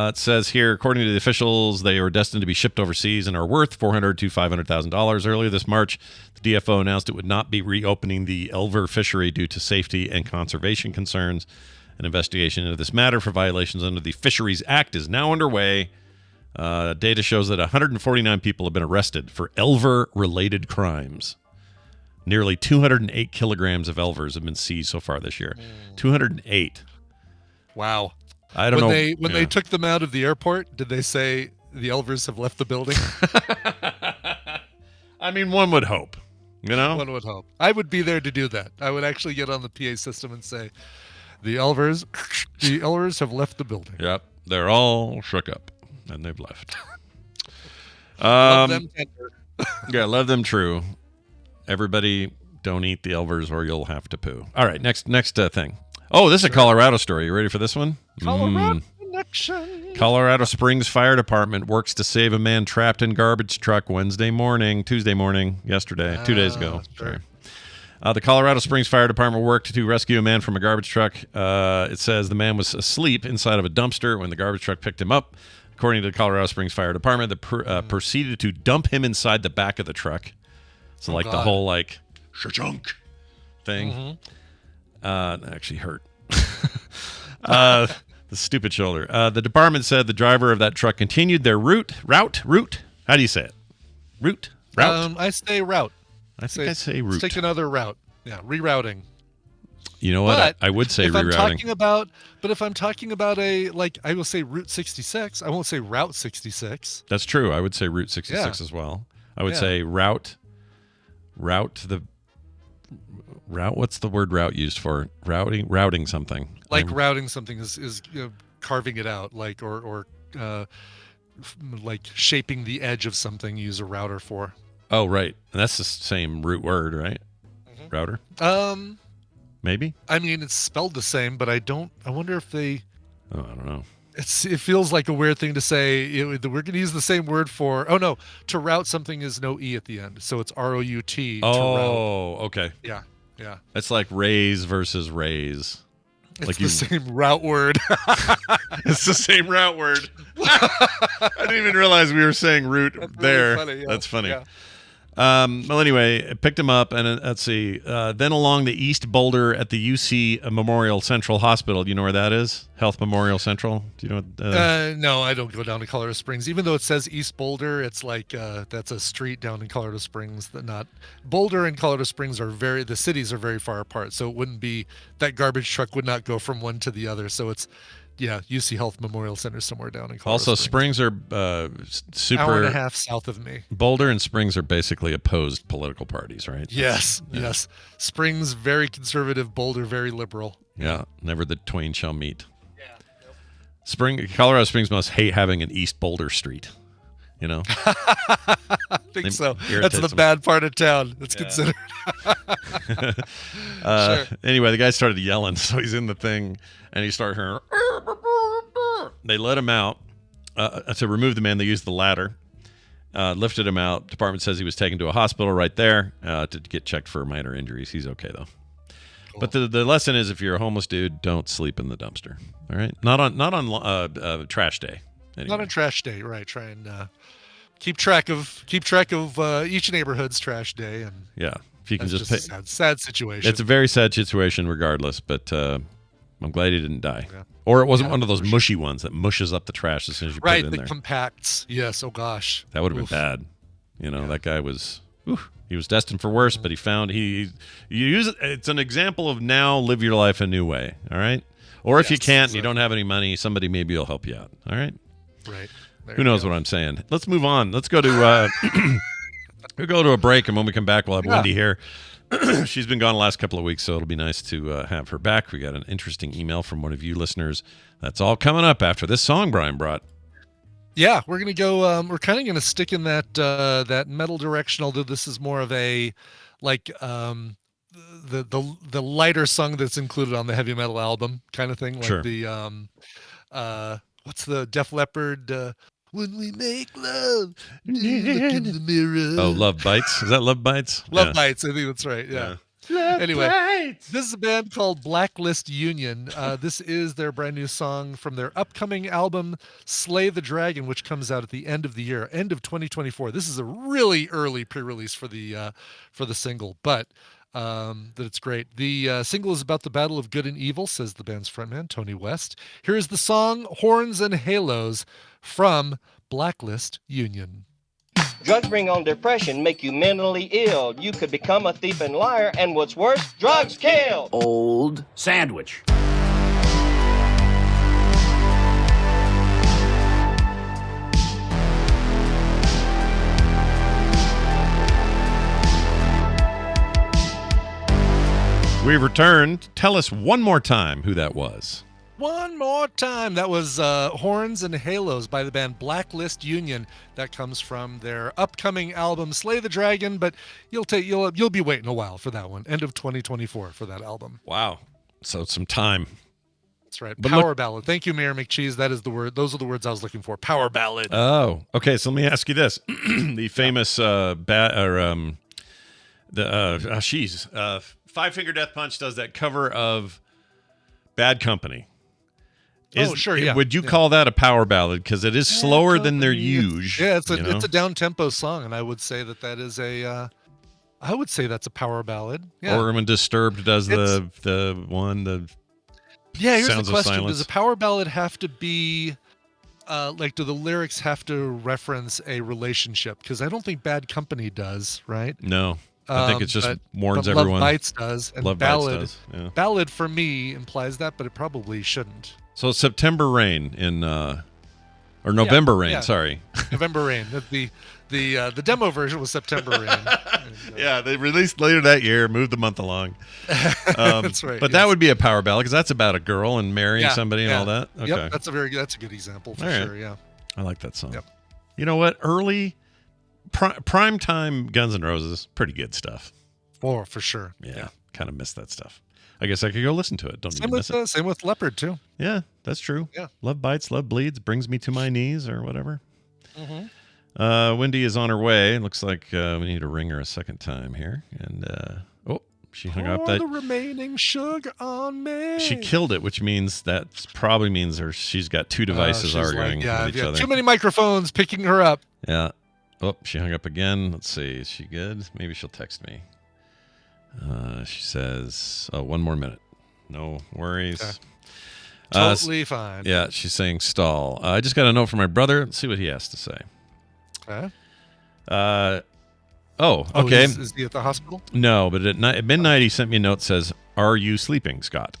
It says here, according to the officials, they were destined to be shipped overseas and are worth $400,000 to $500,000. Earlier this March, the DFO announced it would not be reopening the Elver fishery due to safety and conservation concerns. An investigation into this matter for violations under the Fisheries Act is now underway. Data shows that 149 people have been arrested for Elver-related crimes. Nearly 208 kilograms of Elvers have been seized so far this year. 208. Wow. I don't know. When they took them out of the airport, did they say the Elvers have left the building? I mean, one would hope. One would hope. I would be there to do that. I would actually get on the PA system and say, the Elvers have left the building. Yep. They're all shook up, and they've left. Love them tender. Yeah, love them true. Everybody, don't eat the Elvers or you'll have to poo. All right, next thing. Oh, this is a Colorado story. You ready for this one? Colorado connection. Colorado Springs Fire Department works to save a man trapped in garbage truck Tuesday morning, yesterday, 2 days ago. Sure. Sorry. The Colorado Springs Fire Department worked to rescue a man from a garbage truck. It says the man was asleep inside of a dumpster when the garbage truck picked him up. According to the Colorado Springs Fire Department, they proceeded to dump him inside the back of the truck. So the whole shachunk thing. That actually hurt. The stupid shoulder. The department said the driver of that truck continued their route. How do you say it? Route. I say route. I think I say route. Let's take another route. Yeah, rerouting. You know what? I would say rerouting. If I'm talking about I will say Route 66. I won't say Route 66. That's true. I would say Route 66 as well. I would say route. What's the word route used for? Routing something. Routing something is carving it out, or shaping the edge of something. You use a router for. Oh, right. And that's the same root word, right? Mm-hmm. Router. Maybe. I mean, it's spelled the same, but I wonder if they. Oh, I don't know. It feels like a weird thing to say. We're going to use the same word for. Oh no, to route something is no e at the end, so it's ROUT. Oh, okay. Yeah. It's like raise versus raise. It's the same route word. It's the same route word. I didn't even realize we were saying root there. Really funny, yeah. That's funny. Yeah. Well, anyway, it picked him up, and let's see. Then along the East Boulder at the UC Memorial Central Hospital. Do you know where that is? Health Memorial Central. Do you know? No, I don't go down to Colorado Springs. Even though it says East Boulder, it's that's a street down in Colorado Springs. Boulder and Colorado Springs the cities are very far apart. So it wouldn't be that garbage truck would not go from one to the other. So it's. Yeah, UC Health Memorial Center somewhere down in Colorado Also, Springs are super... hour and a half south of me. Boulder and Springs are basically opposed political parties, right? Yes. Springs, very conservative. Boulder, very liberal. Yeah, never the twain shall meet. Yeah. Nope. Colorado Springs must hate having an East Boulder Street, you know? I think so. That's the bad part of town. It's considered. Sure. Anyway, the guy started yelling, so he's in the thing, and he started hearing... They let him out. To remove the man, they used the ladder. Lifted him out. Department says he was taken to a hospital right there to get checked for minor injuries. He's okay, though. Cool. But the lesson is, if you're a homeless dude, don't sleep in the dumpster. All right? Not on trash day. Anyway. Not on trash day, right. Try and keep track of each neighborhood's trash day. And yeah. If you can just pay. A sad situation. It's a very sad situation regardless, but I'm glad he didn't die. Yeah. Or it wasn't one of those mushy ones that mushes up the trash as soon as you put it in there. Right, the compacts. Yes, oh gosh. That would have been bad. That guy was, he was destined for worse, but you use it. It's an example of now live your life a new way, all right? Or if you can't and you don't have any money, somebody maybe will help you out, all right? Right. Who knows what I'm saying? Let's move on. Let's go to we'll go to a break, and when we come back, we'll have Wendy here. She's been gone the last couple of weeks, so it'll be nice to have her back. We got an interesting email from one of you listeners. That's all coming up after this song Brian brought. Yeah, we're gonna go. We're kind of gonna stick in that metal direction, although this is more of a the lighter song that's included on the heavy metal album kind of thing. Like sure. The what's the Def Leppard? When we make love, look in the mirror. Oh, Love Bites? Is that Love Bites? Love Bites. I think that's right. Yeah. Anyway, this is a band called Blacklist Union. This is their brand new song from their upcoming album, Slay the Dragon, which comes out at the end of the year, end of 2024. This is a really early pre-release for the single, but that it's great. The single is about the battle of good and evil, says the band's frontman, Tony West. Here is the song Horns and Halos from Blacklist Union. Drugs bring on depression, make you mentally ill. You could become a thief and liar, and what's worse, drugs kill. Old sandwich. We've returned. Tell us one more time who that was. one more time. That was Horns and Halos by the band Blacklist Union. That comes from their upcoming album Slay the Dragon, but you'll be waiting a while for that one. End of 2024 for that album. Wow. So some time. That's right. But Power ballad. Thank you, Mayor McCheese. That is the word. Those are the words I was looking for. Power ballad. Oh, okay. So let me ask you this: the famous Five Finger Death Punch does that cover of Bad Company. Sure. Yeah. Would you call that a power ballad? Because it is slower than their usual. Yeah, it's a down tempo song, and I would say that is a. I would say that's a power ballad. Yeah. Or when Disturbed does the one. Yeah, here's Sounds the of question. Silence. Does a power ballad have to be, do the lyrics have to reference a relationship? Because I don't think Bad Company does, right? No, I think it's just warns but everyone. Love Bites does. And Love ballad, Bites does, yeah. Ballad for me implies that, but it probably shouldn't. So September Rain or November Rain, yeah. Sorry. November Rain. The demo version was September Rain. Yeah, they released later that year, moved the month along. That's right. But that would be a power ballad because that's about a girl and marrying somebody and all that. Okay. Yep, that's a good example for sure. Yeah. I like that song. Yep. You know what? Early prime time Guns N' Roses, pretty good stuff. Oh, for sure. Yeah. Kind of miss that stuff. I guess I could go listen to it. Don't even miss it. Same with Leopard too. Yeah, that's true. Yeah. Love Bites, Love Bleeds, brings me to my knees or whatever. Mm-hmm. Wendy is on her way. Looks like we need to ring her a second time here. And she hung up. The remaining sugar on me. She killed it, which means that probably means she's got two devices arguing with each other. Too many microphones picking her up. Yeah. Oh, she hung up again. Let's see. Is she good? Maybe she'll text me. She says, 1 more minute. No worries. Okay. Totally fine. Yeah, she's saying stall. I just got a note from my brother. Let's see what he has to say. Okay. Okay. Is he at the hospital? No, but at midnight he sent me a note that says, "Are you sleeping, Scott?"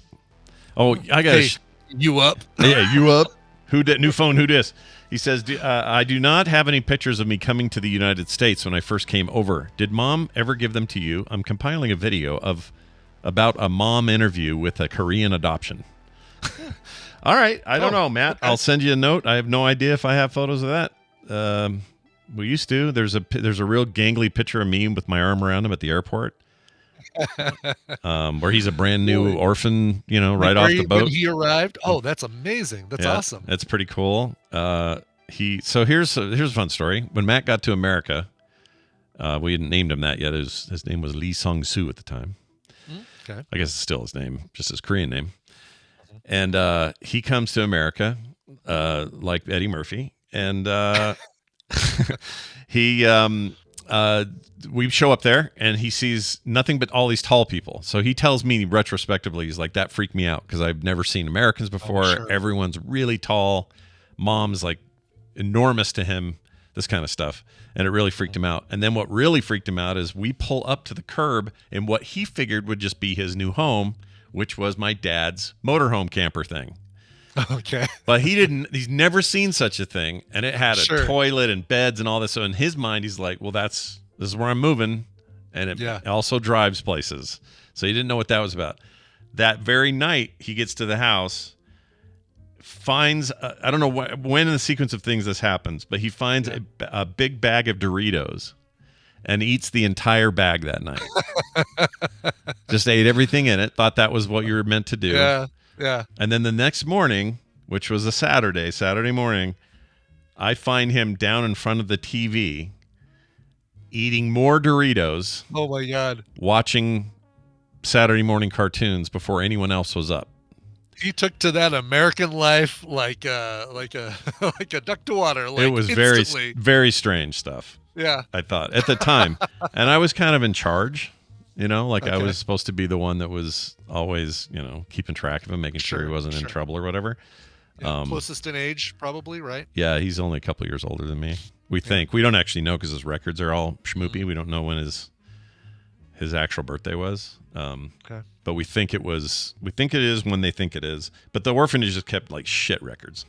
Oh, I got you up? Yeah, you up? Who did new phone? Who dis? He says, I do not have any pictures of me coming to the United States when I first came over. Did Mom ever give them to you? I'm compiling a video about a mom interview with a Korean adoption. All right. I don't know, Matt. Okay. I'll send you a note. I have no idea if I have photos of that. We used to. There's a real gangly picture of me with my arm around him at the airport. Where he's a brand new orphan, right off the boat. When he arrived. Oh, that's amazing. That's awesome. That's pretty cool. So here's a fun story. When Matt got to America, we hadn't named him that yet. His name was Lee Sung-soo at the time. Okay. I guess it's still his name, just his Korean name. And he comes to America, like Eddie Murphy, and we show up there and he sees nothing but all these tall people. So he tells me retrospectively, he's like, that freaked me out because I've never seen Americans before. Oh, sure. Everyone's really tall. Mom's like enormous to him, this kind of stuff. And it really freaked him out. And then what really freaked him out is we pull up to the curb in what he figured would just be his new home, which was my dad's motorhome camper thing. Okay. But he's never seen such a thing. And it had a toilet and beds and all this. So in his mind, he's like, well, this is where I'm moving. And it also drives places. So he didn't know what that was about. That very night, he gets to the house, finds, I don't know when in the sequence of things this happens, but he finds a big bag of Doritos and eats the entire bag that night. Just ate everything in it. Thought that was what you were meant to do. Yeah. Yeah. And then the next morning, which was a Saturday morning, I find him down in front of the TV eating more Doritos. Oh my God. Watching Saturday morning cartoons before anyone else was up. He took to that American life like a duck to water. Like it was instantly. very strange stuff. Yeah. I thought at the time. And I was kind of in charge. I was supposed to be the one that was always, keeping track of him, making sure he wasn't in trouble or whatever. Yeah, closest in age, probably, right? Yeah, he's only a couple years older than me. We think. We don't actually know because his records are all schmoopy. We don't know when his actual birthday was. But we think it is when they think it is. But the orphanage just kept like shit records.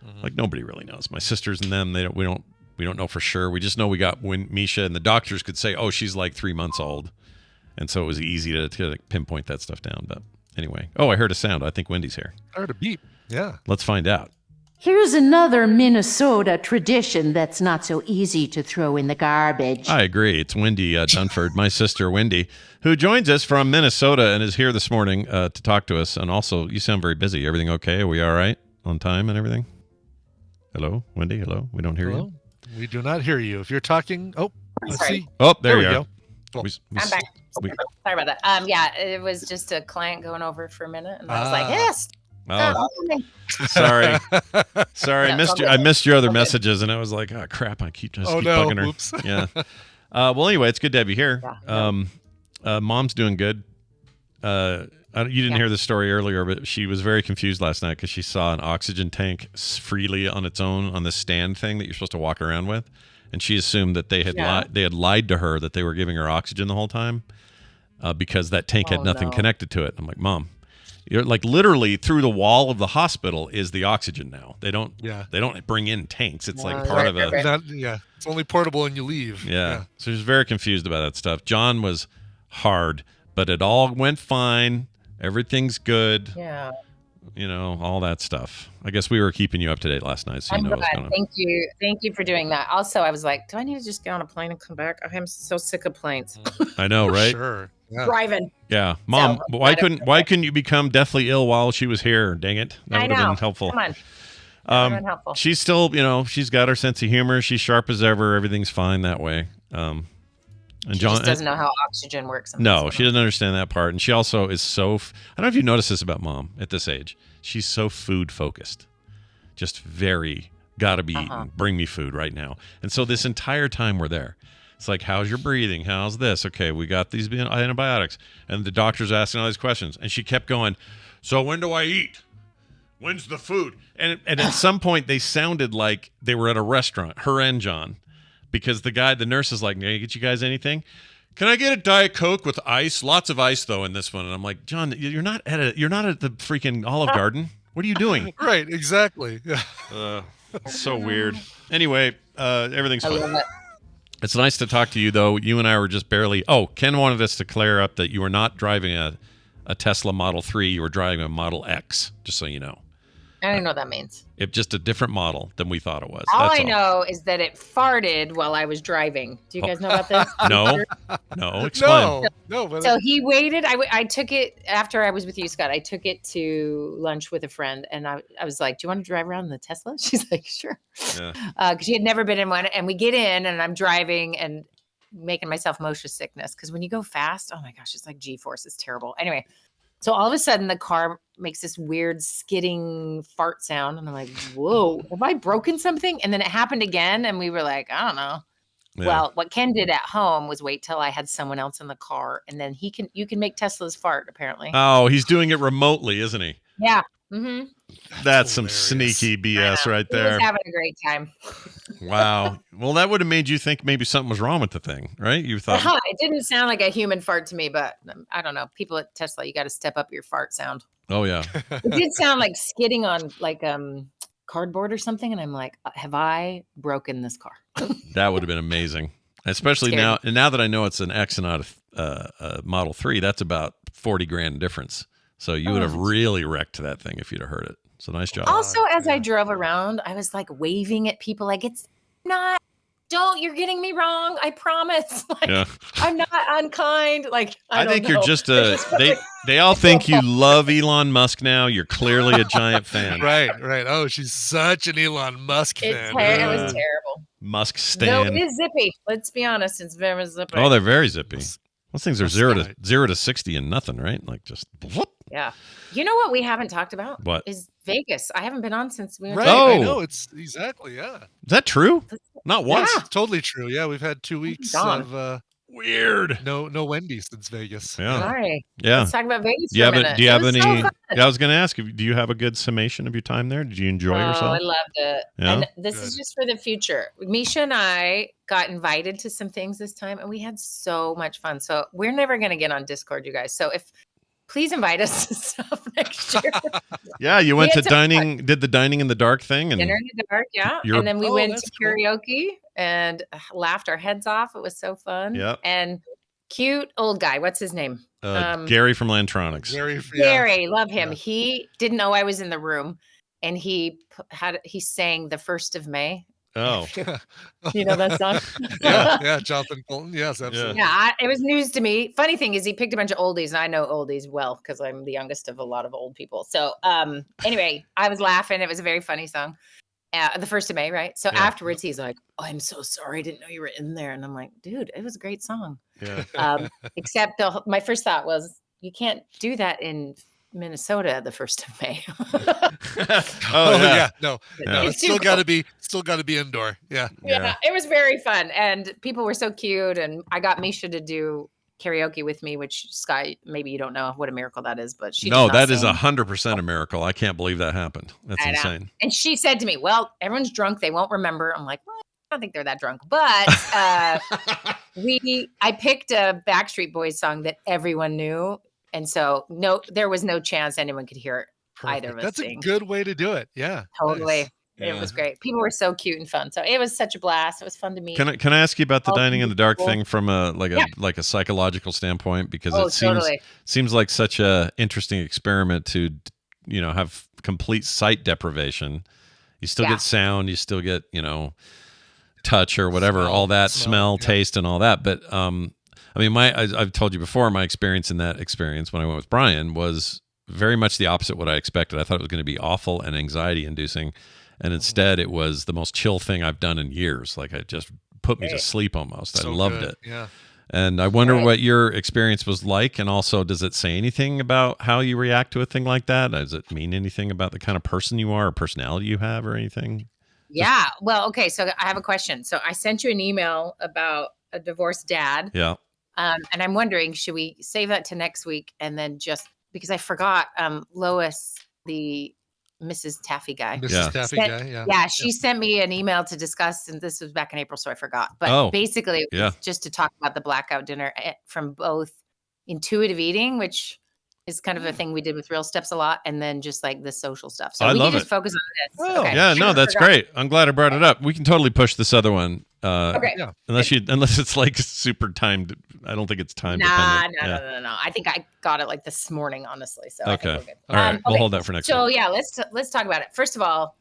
Mm-hmm. Like nobody really knows. My sisters and them, we don't know for sure. We just know we got when Misha and the doctors could say, oh, she's like 3 months old. And so it was easy to pinpoint that stuff down. But Anyway. Oh, I heard a sound. I think Wendy's here. I heard a beep. Yeah. Let's find out. Here's another Minnesota tradition that's not so easy to throw in the garbage. I agree. It's Wendy Dunford, my sister Wendy, who joins us from Minnesota and is here this morning to talk to us. And also, you sound very busy. Everything okay? Are we all right on time and everything? Hello, Wendy? Hello? We don't hear you. We do not hear you. If you're talking, let's see. Oh, there we you go. are. I'm back. Sorry about that. Yeah, it was just a client going over for a minute, and I was like, yes. Oh, sorry. I missed your other messages, and I was like, oh crap! I keep bugging her. Oops. Yeah. Well, anyway, it's good to have you here. Mom's doing good. You didn't hear the story earlier, but she was very confused last night because she saw an oxygen tank freely on its own on the stand thing that you're supposed to walk around with, and she assumed that they had lied to her that they were giving her oxygen the whole time because that tank had nothing connected to it. I'm like, Mom. You're like literally through the wall of the hospital is the oxygen now. They don't bring in tanks. It's like part of a it's only portable and you leave. Yeah. So she's very confused about that stuff. John was hard, but it all went fine. Everything's good. Yeah. You know, all that stuff. I guess we were keeping you up to date last night, so you know what's going on. Thank you. Thank you for doing that. Also, I was like, do I need to just get on a plane and come back? I'm so sick of planes. I know, right? Sure. Yeah. Driving. Yeah. Mom, why couldn't you become deathly ill while she was here? Dang it. That would have been helpful. Come on. Helpful. She's still, she's got her sense of humor. She's sharp as ever. Everything's fine that way. And she John just doesn't know how oxygen works. No, she doesn't understand that part. And she also is I don't know if you notice this about Mom at this age. She's so food focused. Just very gotta be eaten. Bring me food right now. And so this entire time we're there, it's like, how's your breathing? How's this? Okay, we got these antibiotics. And the doctor's asking all these questions. And she kept going, so when do I eat? When's the food? And at some point, they sounded like they were at a restaurant, her and John, because the nurse is like, can I get you guys anything? Can I get a Diet Coke with ice? Lots of ice, though, in this one. And I'm like, John, you're not at the freaking Olive Garden. What are you doing? Right, exactly. So weird. Anyway, everything's fine. I love it. It's nice to talk to you, though. You and I were just barely... Oh, Ken wanted us to clear up that you were not driving a Tesla Model 3. You were driving a Model X, just so you know. I don't know what that means. It's just a different model than we thought it was. All I know is that it farted while I was driving. Do you guys know about this? No. Explain. No. So he waited. I took it after I was with you, Scott. I took it to lunch with a friend, and I was like, "Do you want to drive around in the Tesla?" She's like, "Sure," because she had never been in one. And we get in, and I'm driving and making myself motion sickness because when you go fast, oh my gosh, it's like G-force. It's terrible. Anyway. So all of a sudden, the car makes this weird skidding fart sound. And I'm like, whoa, have I broken something? And then it happened again. And we were like, I don't know. Yeah. Well, what Ken did at home was wait till I had someone else in the car. And then you can make Teslas fart, apparently. Oh, he's doing it remotely, isn't he? Yeah. Mm-hmm. That's some sneaky BS right there. He was having a great time. Wow. Well, that would have made you think maybe something was wrong with the thing, right? You thought it didn't sound like a human fart to me, but I don't know. People at Tesla, you got to step up your fart sound. Oh yeah. It did sound like skidding on like cardboard or something, and I'm like, have I broken this car? That would have been amazing, especially now. And now that I know it's an X and not a Model 3, that's about $40,000 difference. So you would have really wrecked that thing if you'd have heard it. So nice job. Also, as I drove around, I was like waving at people like it's not. You're getting me wrong. I promise. Like, I'm not unkind. Like, I think you're just they all think you love Elon Musk now. You're clearly a giant fan. Right. Oh, she's such an Elon Musk fan. It was terrible. Musk stan. No, it is zippy. Let's be honest. It's very zippy. Oh, they're very zippy. Those things are 0 to 60 and nothing, right? Like just whoop. Yeah. You know what we haven't talked about? What? Is Vegas. I haven't been on since we went to Oh, I know. It's exactly, yeah. Is that true? Not once? Yeah, totally true. Yeah, we've had 2 weeks of weird. No Wendy since Vegas. Yeah. All right. Yeah. Let's talk about Vegas Do you for a minute. Do you have any? So I was going to ask, do you have a good summation of your time there? Did you enjoy yourself? I loved it. Yeah? And this is just for the future. Misha and I got invited to some things this time, and we had so much fun. So we're never going to get on Discord, you guys. So please invite us to stuff next year. Yeah, you went to dining, did the dining in the dark thing, and dinner in the dark, yeah. And then we went to karaoke and laughed our heads off. It was so fun. Yeah. And Cute old guy. What's his name? Gary from Lantronics. Gary, love him. Yeah. He didn't know I was in the room, and he sang the 1st of May. Oh, you know that song? yeah, Jonathan Fulton. Yes, absolutely. Yeah, it was news to me. Funny thing is, he picked a bunch of oldies, and I know oldies well because I'm the youngest of a lot of old people. So, anyway, I was laughing. It was a very funny song. The 1st of May, right? So afterwards, he's like, "Oh, I'm so sorry. I didn't know you were in there." And I'm like, "Dude, it was a great song." Yeah. Except my first thought was, you can't do that in Minnesota the 1st of May. No, it's still got to be indoor. Yeah, it was very fun, and people were so cute, and I got Misha to do karaoke with me, which Sky, maybe you don't know what a miracle that is, but that is 100% a miracle. I can't believe that happened. That's insane. And she said to me, "Well, everyone's drunk, they won't remember." I'm like, "Well, I don't think they're that drunk," but I picked a Backstreet Boys song that everyone knew. And so, there was no chance anyone could hear either of us That's sing. a good way to do it. Yeah. Totally. Nice. It was great. People were so cute and fun. So it was such a blast. It was fun to meet. Can I ask you about the dining in the dark thing from a psychological standpoint? Because it seems like such a interesting experiment to, have complete sight deprivation. You still get sound, you still get, touch or whatever, all that smell, taste and all that. But, I've told you before, my experience in that experience when I went with Brian was very much the opposite of what I expected. I thought it was going to be awful and anxiety inducing. And instead it was the most chill thing I've done in years. Like it just put me to sleep almost. I loved it. Yeah. And I wonder what your experience was like. And also, does it say anything about how you react to a thing like that? Does it mean anything about the kind of person you are or personality you have or anything? Yeah. Well, okay. So I have a question. So I sent you an email about a divorced dad. Yeah. And I'm wondering, should we save that to next week? And then just because I forgot, Lois, the Mrs. Taffy guy. She sent me an email to discuss, and this was back in April, so I forgot. But basically, it was just to talk about the blackout dinner from both intuitive eating, which is kind of a thing we did with Real Steps a lot, and then just like the social stuff. So we can just focus on this. Oh, okay. Yeah, no, that's great. I'm glad I brought it up. We can totally push this other one. Okay. Unless it's like super timed. I don't think it's time dependent. No. I think I got it like this morning, honestly. So okay. I think we're good. All right. We'll hold that for next week. So yeah, let's talk about it. First of all,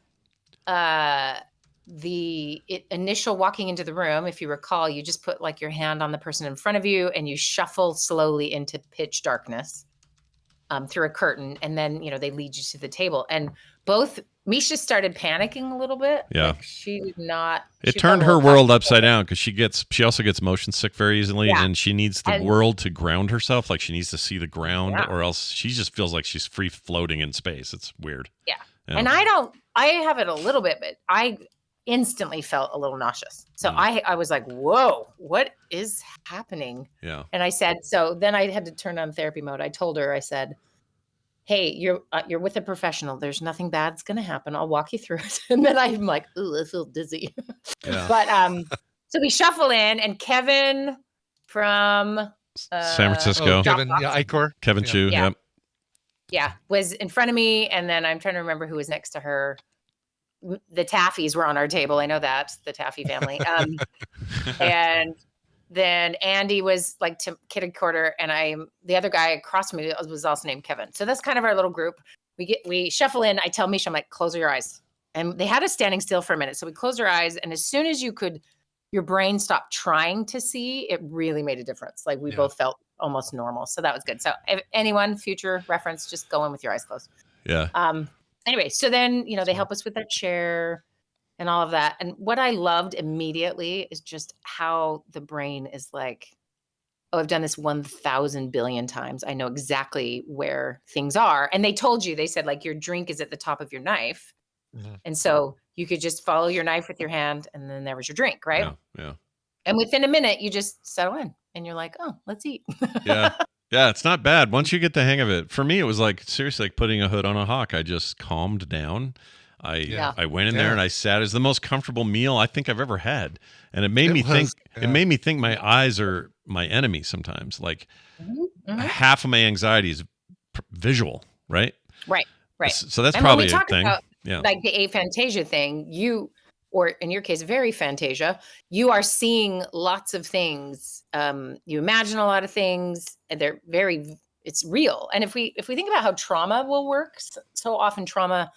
the initial walking into the room, if you recall, you just put like your hand on the person in front of you and you shuffle slowly into pitch darkness through a curtain, and then they lead you to the table. And both Misha started panicking a little bit. Yeah, like she did not. It turned her world upside down because she also gets motion sick very easily, and she needs the world to ground herself. Like she needs to see the ground, or else she just feels like she's free floating in space. It's weird. Yeah. And I have it a little bit, but I instantly felt a little nauseous. So I was like, whoa, what is happening? Yeah. And I said, so then I had to turn on therapy mode. I told her, I said, hey, you're with a professional. There's nothing bad's going to happen. I'll walk you through it. And then I'm like, ooh, I feel dizzy. Yeah. But so we shuffle in, and Kevin from San Francisco. Kevin, Icor. Kevin Chu. Yep. Yeah, was in front of me, and then I'm trying to remember who was next to her. The Taffies were on our table. I know that, the Taffy family. And then Andy was like to kitty quarter, and the other guy across from me was also named Kevin. So that's kind of our little group. We shuffle in. I tell Misha, I'm like, close your eyes. And they had us standing still for a minute. So we closed our eyes, and as soon as your brain stopped trying to see, it really made a difference. Like we both felt almost normal. So that was good. So if anyone, future reference, just go in with your eyes closed. Yeah. Anyway, so then, they help us with our chair and all of that. And what I loved immediately is just how the brain is like, oh, I've done this 1,000 billion times. I know exactly where things are. And they said like your drink is at the top of your knife. Mm-hmm. And so you could just follow your knife with your hand, and then there was your drink, right? Yeah. And within a minute, you just settle in and you're like, oh, let's eat. Yeah. Yeah, it's not bad once you get the hang of it. For me, it was like seriously like putting a hood on a hawk. I just calmed down. I went in there and I sat. It was the most comfortable meal I think I've ever had, and it made me think. Yeah. It made me think my eyes are my enemy sometimes. Like half of my anxiety is visual, right? Right. So that's and probably when we a thing. About, like the aphantasia thing, or in your case, very Fantasia, you are seeing lots of things. You imagine a lot of things, and they're it's real. And if we think about how trauma will work, so often trauma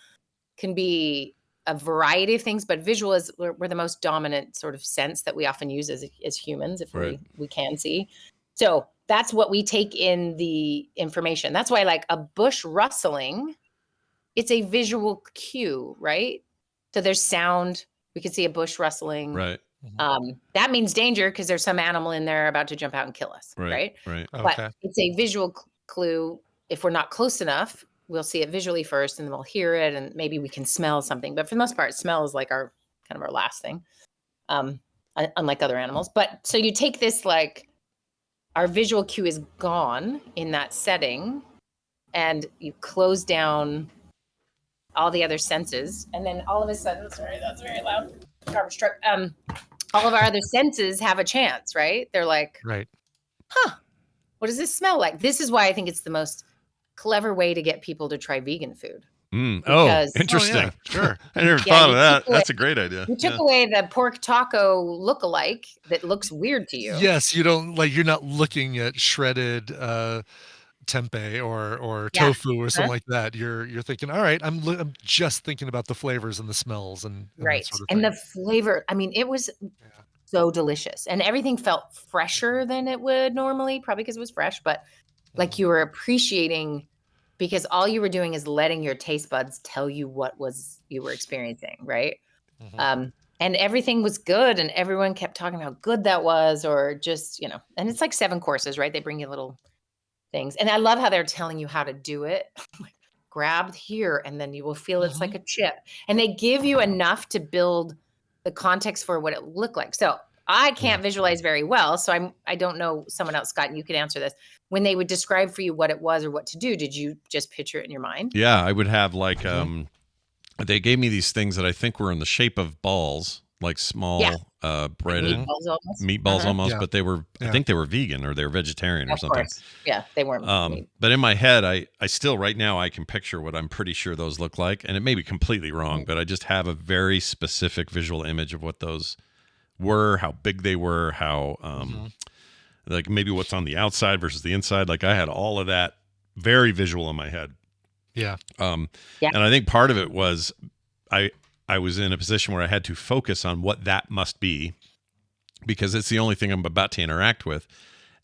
can be a variety of things, but visual is we're the most dominant sort of sense that we often use as humans, if we can see. So that's what we take in the information. That's why, like, a bush rustling, it's a visual cue, right? So there's sound. We can see a bush rustling. Right. That means danger because there's some animal in there about to jump out and kill us. Right. Right. But it's a visual clue. If we're not close enough, we'll see it visually first, and then we'll hear it, and maybe we can smell something. But for the most part, smell is like our last thing, unlike other animals. But so you take this, like, our visual cue is gone in that setting, and you close down all the other senses, and then all of a sudden, sorry, that's very loud. Garbage truck. All of our other senses have a chance, right? They're like, right. What does this smell like? This is why I think it's the most clever way to get people to try vegan food. Interesting. Yeah, sure. I never thought of that. That's a great idea. You took away the pork taco look-alike that looks weird to you. Yes, you're not looking at shredded tempeh or tofu or something like that. You're thinking, all right, I'm just thinking about the flavors and the smells and right. that sort of and thing. the flavor, I mean, it was so delicious, and everything felt fresher than it would normally, probably because it was fresh, but like you were appreciating, because all you were doing is letting your taste buds tell you what you were experiencing, right? And everything was good, and everyone kept talking about how good that was, or just, and it's like 7 courses, right? They bring you little things. And I love how they're telling you how to do it. Grab here, and then you will feel it's like a chip. And they give you enough to build the context for what it looked like. So I can't visualize very well. So I don't know, someone else, Scott, and you could answer this. When they would describe for you what it was or what to do, did you just picture it in your mind? Yeah, I would have they gave me these things that I think were in the shape of balls, like small breaded meatballs almost, but they were, I think they were vegan or they were vegetarian or something. Course. Yeah, they weren't. But in my head, I still, right now, I can picture what I'm pretty sure those look like. And it may be completely wrong, but I just have a very specific visual image of what those were, how big they were, how, like maybe what's on the outside versus the inside. Like I had all of that very visual in my head. Yeah. And I think part of it was I was in a position where I had to focus on what that must be, because it's the only thing I'm about to interact with.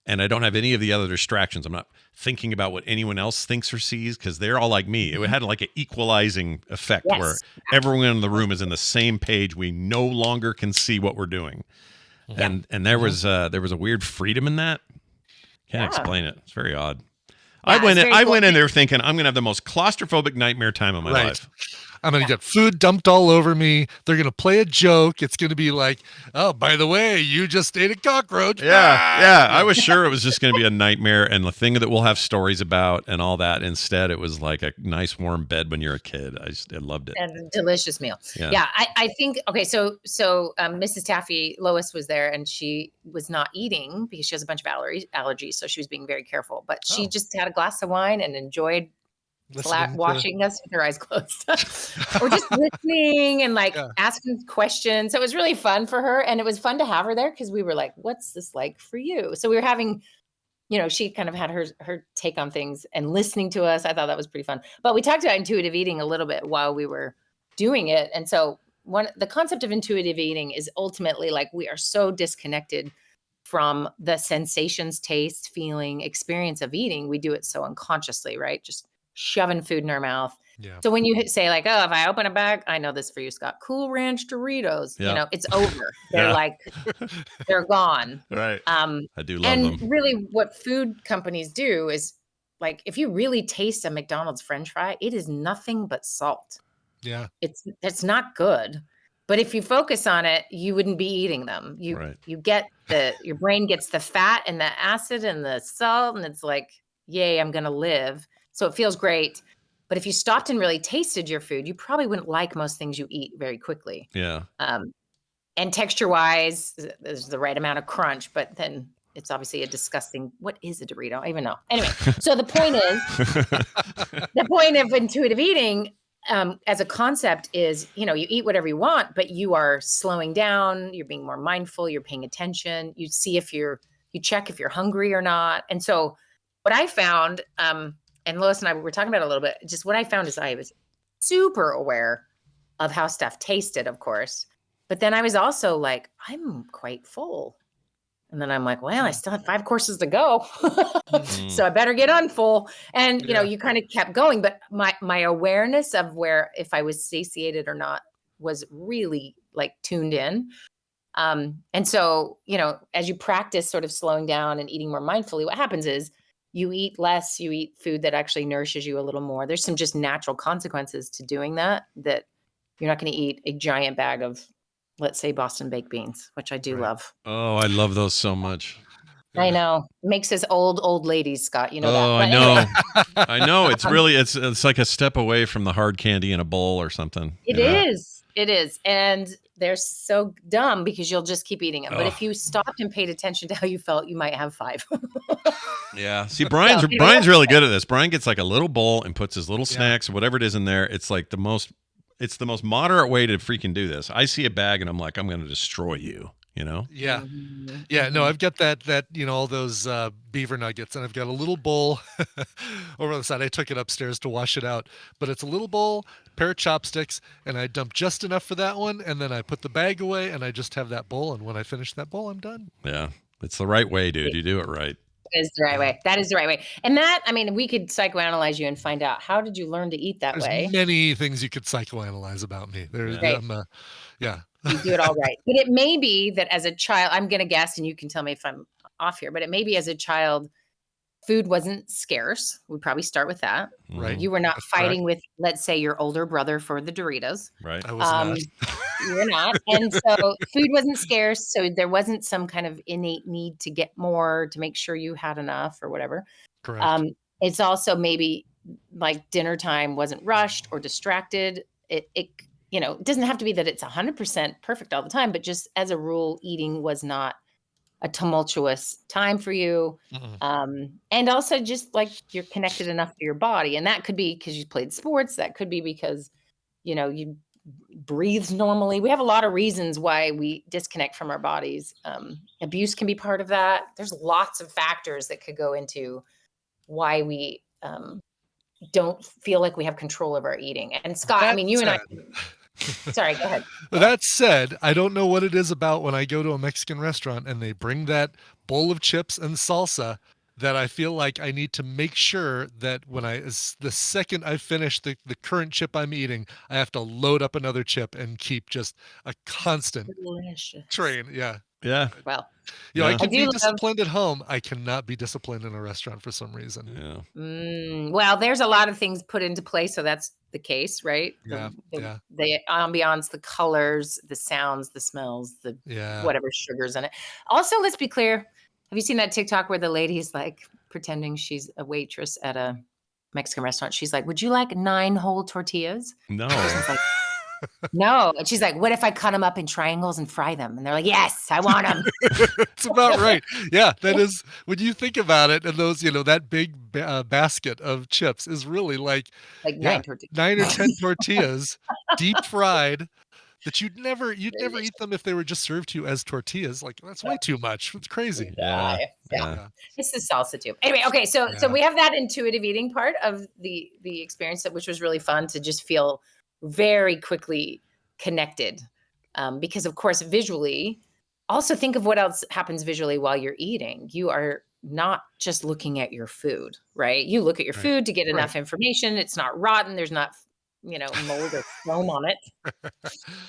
And I don't have any of the other distractions. I'm not thinking about what anyone else thinks or sees, because they're all like me. It had like an equalizing effect where everyone in the room is in the same page. We no longer can see what we're doing. And there was a weird freedom in that. Can't explain it. It's very odd. I went in there thinking I'm going to have the most claustrophobic nightmare time of my life. I'm going to get food dumped all over me. They're going to play a joke. It's going to be like, oh, by the way, you just ate a cockroach. Yeah. I was sure it was just going to be a nightmare and the thing that we'll have stories about and all that. Instead, it was like a nice warm bed when you're a kid. I loved it. And a delicious meal. Yeah. I think, okay, so Mrs. Taffy, Lois was there, and she was not eating because she has a bunch of allergies. So she was being very careful. But she just had a glass of wine and enjoyed watching us with her eyes closed or just listening and asking questions. So it was really fun for her, and it was fun to have her there because we were like, what's this like for you? So we were having, she kind of had her take on things and listening to us. I thought that was pretty fun. But we talked about intuitive eating a little bit while we were doing it. And so the concept of intuitive eating is ultimately like we are so disconnected from the sensations, taste, feeling, experience of eating. We do it so unconsciously, right? Just shoving food in our mouth. Yeah. So when you say like, oh, if I open a bag, I know this for you, Scott, Cool Ranch Doritos, it's over. They're they're gone. Right. I do love them. And really what food companies do is like, if you really taste a McDonald's French fry, it is nothing but salt. Yeah. It's not good. But if you focus on it, you wouldn't be eating them. You get your brain gets the fat and the acid and the salt, and it's like, yay, I'm going to live. So it feels great. But if you stopped and really tasted your food, you probably wouldn't like most things you eat very quickly. Yeah. And texture-wise, there's the right amount of crunch, but then it's obviously a disgusting, what is a Dorito? I don't even know. Anyway, so the point of intuitive eating, as a concept is, you eat whatever you want, but you are slowing down, you're being more mindful, you're paying attention, you see you check if you're hungry or not. And so what I found, and Lois and I were talking about it a little bit, just what I found is I was super aware of how stuff tasted, of course. But then I was also like, I'm quite full. And then I'm like, well, I still have 5 courses to go. So I better get on full. And, you kind of kept going. But my awareness of where, if I was satiated or not, was really like tuned in. And so, as you practice sort of slowing down and eating more mindfully, what happens is you eat less, you eat food that actually nourishes you a little more. There's some just natural consequences to doing that you're not going to eat a giant bag of, let's say, Boston baked beans, which I do love. Oh, I love those so much. I know. It makes us old ladies, Scott. You know that. I know. Anyway. I know. It's really, it's like a step away from the hard candy in a bowl or something. It is. It is. And they're so dumb because you'll just keep eating them. But if you stopped and paid attention to how you felt, you might have 5. Yeah. See, Brian's really good at this. Brian gets like a little bowl and puts his little snacks or whatever it is in there. It's like the most moderate way to freaking do this. I see a bag and I'm like, I'm going to destroy you. Yeah. Yeah. No, I've got that, all those beaver nuggets, and I've got a little bowl over on the side. I took it upstairs to wash it out, but it's a little bowl, pair of chopsticks, and I dump just enough for that one. And then I put the bag away and I just have that bowl. And when I finish that bowl, I'm done. Yeah. It's the right way, dude. You do it right. That is the right way. That is the right way. And that, we could psychoanalyze you and find out, how did you learn to eat that way? There's many things you could psychoanalyze about me. You do it all right. But it may be that as a child, I'm going to guess, and you can tell me if I'm off here, but it may be as a child, food wasn't scarce. We'd probably start with that. Right. You were not fighting with, let's say, your older brother for the Doritos. Right. I was not. You were not. And so food wasn't scarce. So there wasn't some kind of innate need to get more to make sure you had enough or whatever. Correct. It's also maybe like dinner time wasn't rushed or distracted. It doesn't have to be that it's 100% perfect all the time, but just as a rule, eating was not a tumultuous time for you. And also just like you're connected enough to your body. And that could be because you played sports. That could be because, you breathed normally. We have a lot of reasons why we disconnect from our bodies. Abuse can be part of that. There's lots of factors that could go into why we don't feel like we have control of our eating. And Scott, you and I... Sorry, go ahead. That said, I don't know what it is about when I go to a Mexican restaurant and they bring that bowl of chips and salsa that I feel like I need to make sure that the second I finish the current chip I'm eating, I have to load up another chip and keep just a constant train. Yeah. Yeah. Well, I can be disciplined at home. I cannot be disciplined in a restaurant for some reason. Yeah. Well, there's a lot of things put into place, so that's the case, right? Yeah. The ambiance, the colors, the sounds, the smells, the whatever sugars in it. Also, let's be clear. Have you seen that TikTok where the lady's like pretending she's a waitress at a Mexican restaurant? She's like, "Would you like 9 whole tortillas?" No. No. And she's like, "What if I cut them up in triangles and fry them?" And they're like, "Yes, I want them." It's about right. Yeah, that is, when you think about it, and those, that big basket of chips is really like 9 tortillas. 9 or 10 tortillas, deep fried, that you'd never eat them if they were just served to you as tortillas. Like, that's way too much. It's crazy. Yeah. It's the salsa too. Anyway, okay, so we have that intuitive eating part of the experience, which was really fun to just feel very quickly connected. Because of course, visually, also think of what else happens visually while you're eating. You are not just looking at your food, right? You look at your food to get enough information. It's not rotten. There's not, mold or foam on it.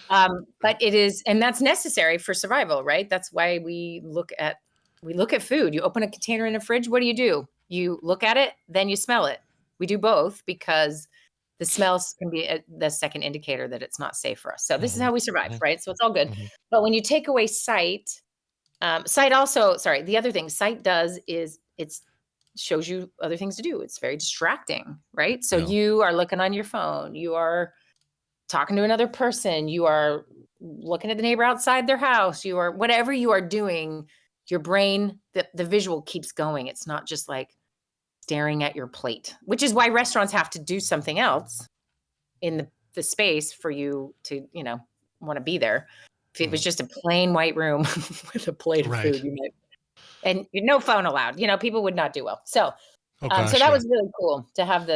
But it is, and that's necessary for survival, right? That's why we look at food. You open a container in a fridge. What do? You look at it, then you smell it. We do both because the smells can be the second indicator that it's not safe for us. So this is how we survive, right? So it's all good. But when you take away sight also, the other thing sight does is it shows you other things to do. It's very distracting, right? So you are looking on your phone. You are talking to another person. You are looking at the neighbor outside their house. You are, whatever you are doing, your brain, the visual keeps going. It's not just like staring at your plate, which is why restaurants have to do something else in the space for you to, want to be there. If it was just a plain white room with a plate of food, you might, and no phone allowed, people would not do well. So, so that was really cool to have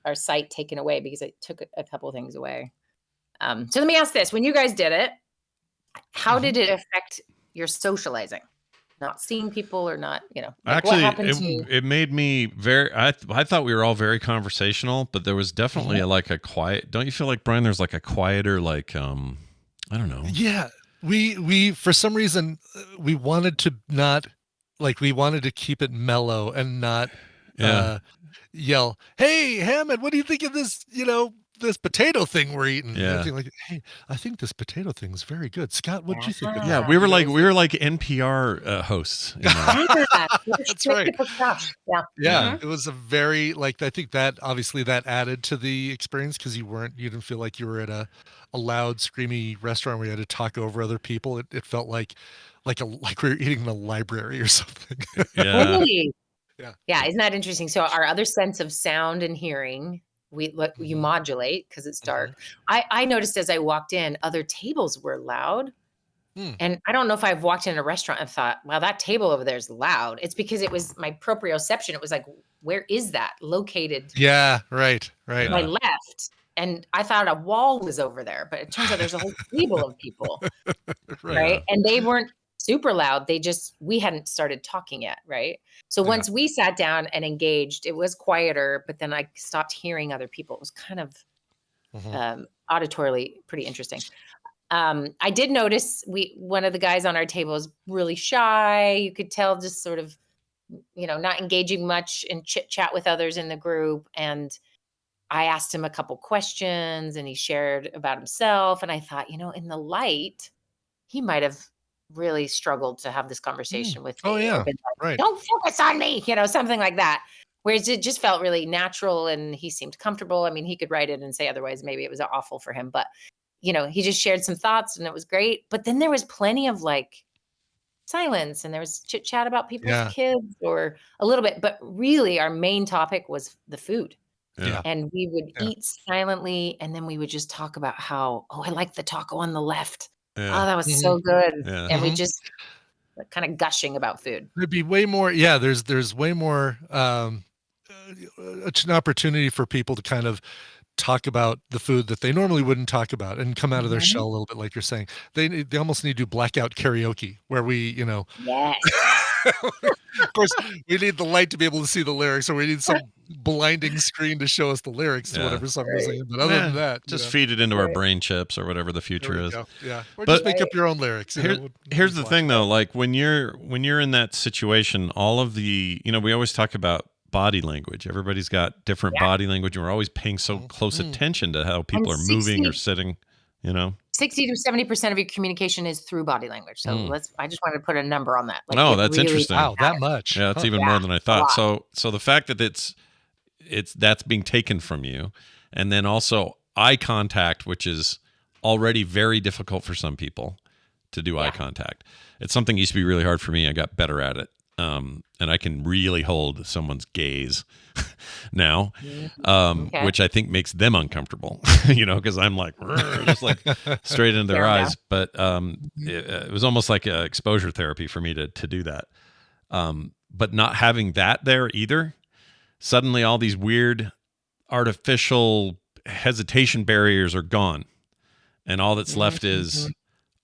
our site taken away because it took a couple of things away. So let me ask this: when you guys did it, how did it affect your socializing? Not seeing people or not, Actually, what happened to you? It made me I thought we were all very conversational, but there was definitely like a quiet. Don't you feel like, Brian, there's like a quieter, like, I don't know. Yeah. We for some reason, we wanted to not, like, we wanted to keep it mellow and not yell, "Hey, Hammond, what do you think of this, this potato thing we're eating?" Yeah. And like, "Hey, I think this potato thing is very good. Scott, what do you think of Yeah, that?" we were like NPR hosts. That's right. Yeah. It was a very, like, I think that obviously that added to the experience because you didn't feel like you were at a loud, screamy restaurant where you had to talk over other people. It felt like we were eating in a library or something. Yeah. Really? Yeah. Yeah. Isn't that interesting? So our other sense of sound and hearing, you modulate because it's dark. I noticed as I walked in, other tables were loud. And I don't know if I've walked in a restaurant and thought, wow, that table over there is loud. It's because it was my proprioception. It was like, where is that located? Yeah, right. To my left. And I thought a wall was over there, but it turns out there's a whole table of people. Right. And they weren't super loud. We hadn't started talking yet. Right. So once we sat down and engaged, it was quieter, but then I stopped hearing other people. It was kind of auditorily pretty interesting. I did notice one of the guys on our table is really shy. You could tell, just sort of, not engaging much in chit chat with others in the group. And I asked him a couple questions and he shared about himself. And I thought, in the light, he might have really struggled to have this conversation with me. Oh, yeah. Or been like, Right. don't focus on me, something like that. Whereas it just felt really natural and he seemed comfortable. I mean, he could write it and say otherwise, maybe it was awful for him, but he just shared some thoughts and it was great. But then there was plenty of like silence and there was chit chat about people's kids or a little bit, but really our main topic was the food. Yeah. And we would eat silently and then we would just talk about how, I like the taco on the left. Yeah. Oh, that was so good. Yeah. And we just kind of gushing about food. There'd be way more. Yeah, there's way more an opportunity for people to kind of talk about the food that they normally wouldn't talk about and come out of their shell a little bit, like you're saying. They almost need to do blackout karaoke where we, Yes. of course, we need the light to be able to see the lyrics, or we need some blinding screen to show us the lyrics to whatever song we're singing. But other than that, just feed it into our brain chips or whatever the future is. Yeah, or But just make up your own lyrics. Here's the thing, though. Like when you're in that situation, all of the we always talk about body language. Everybody's got different body language, and we're always paying so close attention to how people are moving or sitting. 60 to 70% of your communication is through body language. So I just wanted to put a number on that. Like, no, that's really interesting. Wow, that much. Yeah, it's even more than I thought. So the fact that that's being taken from you, and then also eye contact, which is already very difficult for some people to do eye contact. It's something that used to be really hard for me. I got better at it. And I can really hold someone's gaze now, which I think makes them uncomfortable, because I'm like, just like straight into their eyes. But it was almost like exposure therapy for me to do that. But not having that there either, suddenly all these weird artificial hesitation barriers are gone. And all that's left is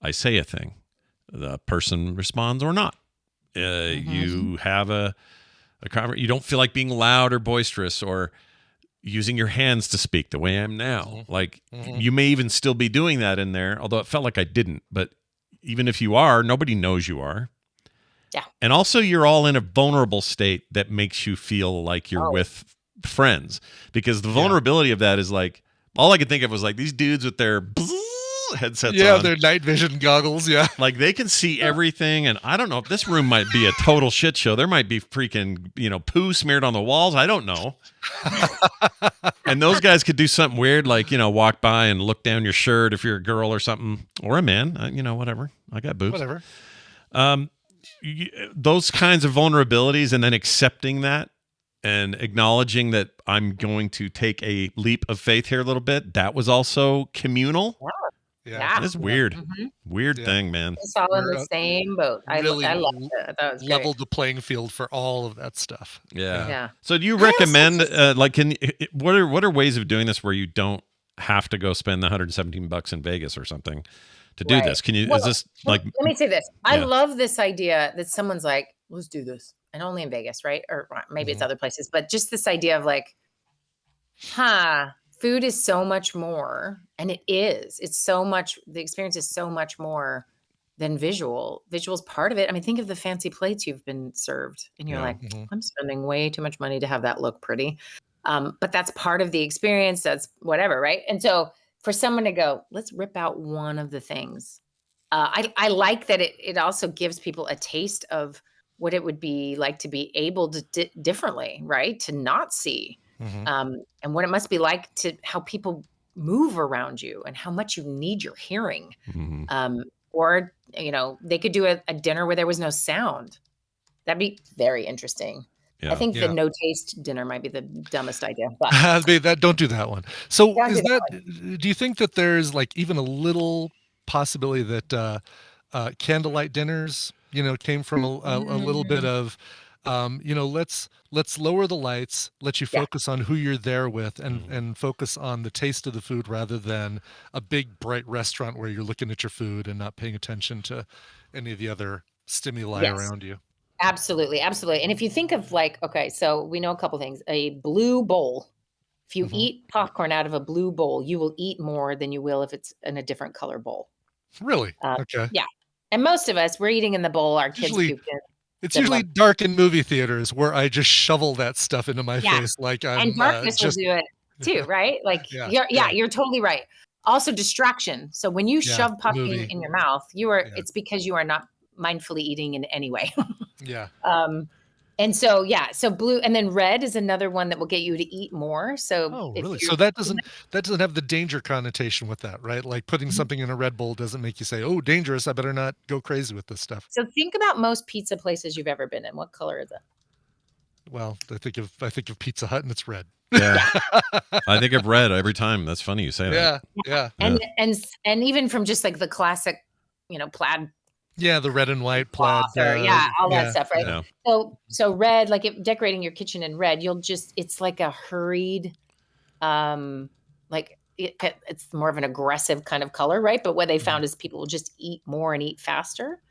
I say a thing. The person responds or not. You have a you don't feel like being loud or boisterous or using your hands to speak the way I am now. Like you may even still be doing that in there, although it felt like I didn't. But even if you are, nobody knows you are. Yeah. And also you're all in a vulnerable state that makes you feel like you're with friends, because the vulnerability of that is like, all I could think of was like these dudes with their headsets on. Their night vision goggles. Like they can see everything, and I don't know if this room might be a total shit show. There might be freaking poo smeared on the walls. I don't know. And those guys could do something weird, like walk by and look down your shirt if you're a girl or something, or a man. Whatever. I got boobs. Whatever. Those kinds of vulnerabilities, and then accepting that and acknowledging that I'm going to take a leap of faith here a little bit. That was also communal. Yeah. It's weird. Mm-hmm. Weird thing, man. It's all in the same boat. Really I loved it. I thought it was great. leveled the playing field for all of that stuff. Yeah. So do you recommend what are ways of doing this where you don't have to go spend the $117 in Vegas or something to do this? Can you is this like let me say this. I love this idea that someone's like, let's do this. And only in Vegas, right? Or maybe it's other places, but just this idea of like, food is so much more, and it is. It's so much, the experience is so much more than visual. Visual's part of it. I mean, think of the fancy plates you've been served, and you're like, I'm spending way too much money to have that look pretty. But that's part of the experience. That's whatever, right? And so for someone to go, let's rip out one of the things. I like that it also gives people a taste of what it would be like to be able to differently, right? To not see. And what it must be like to how people move around you and how much you need your hearing. Or, they could do a dinner where there was no sound. That'd be very interesting. I think the no taste dinner might be the dumbest idea. But don't do that one. So do you think that there's like even a little possibility that candlelight dinners, came from a little bit of let's lower the lights, let you focus on who you're there with and focus on the taste of the food rather than a big bright restaurant where you're looking at your food and not paying attention to any of the other stimuli around you. Absolutely. And if you think of so we know a couple things. A blue bowl. If you eat popcorn out of a blue bowl, you will eat more than you will if it's in a different color bowl. Really? Okay. Yeah. And most of us, we're eating in the bowl our kids puke in. It's usually dark in movie theaters where I just shovel that stuff into my face like I'm and darkness will do it too, right? Like you're totally right. Also distraction. So when you shove popcorn in your mouth, it's because you are not mindfully eating in any way. And so blue, and then red is another one that will get you to eat more. So really? So that doesn't have the danger connotation with that, right? Like putting something in a red bowl doesn't make you say, "Oh, dangerous! I better not go crazy with this stuff." So think about most pizza places you've ever been in. What color is it? Well, I think of Pizza Hut and it's red. Yeah. I think of red every time. That's funny you say that. Yeah. And even from just like the classic, plaid. Yeah, the red and white plaid. All that stuff, right? Yeah. So red, like decorating your kitchen in red, it's like a hurried, it's more of an aggressive kind of color, right? But what they found is people will just eat more and eat faster.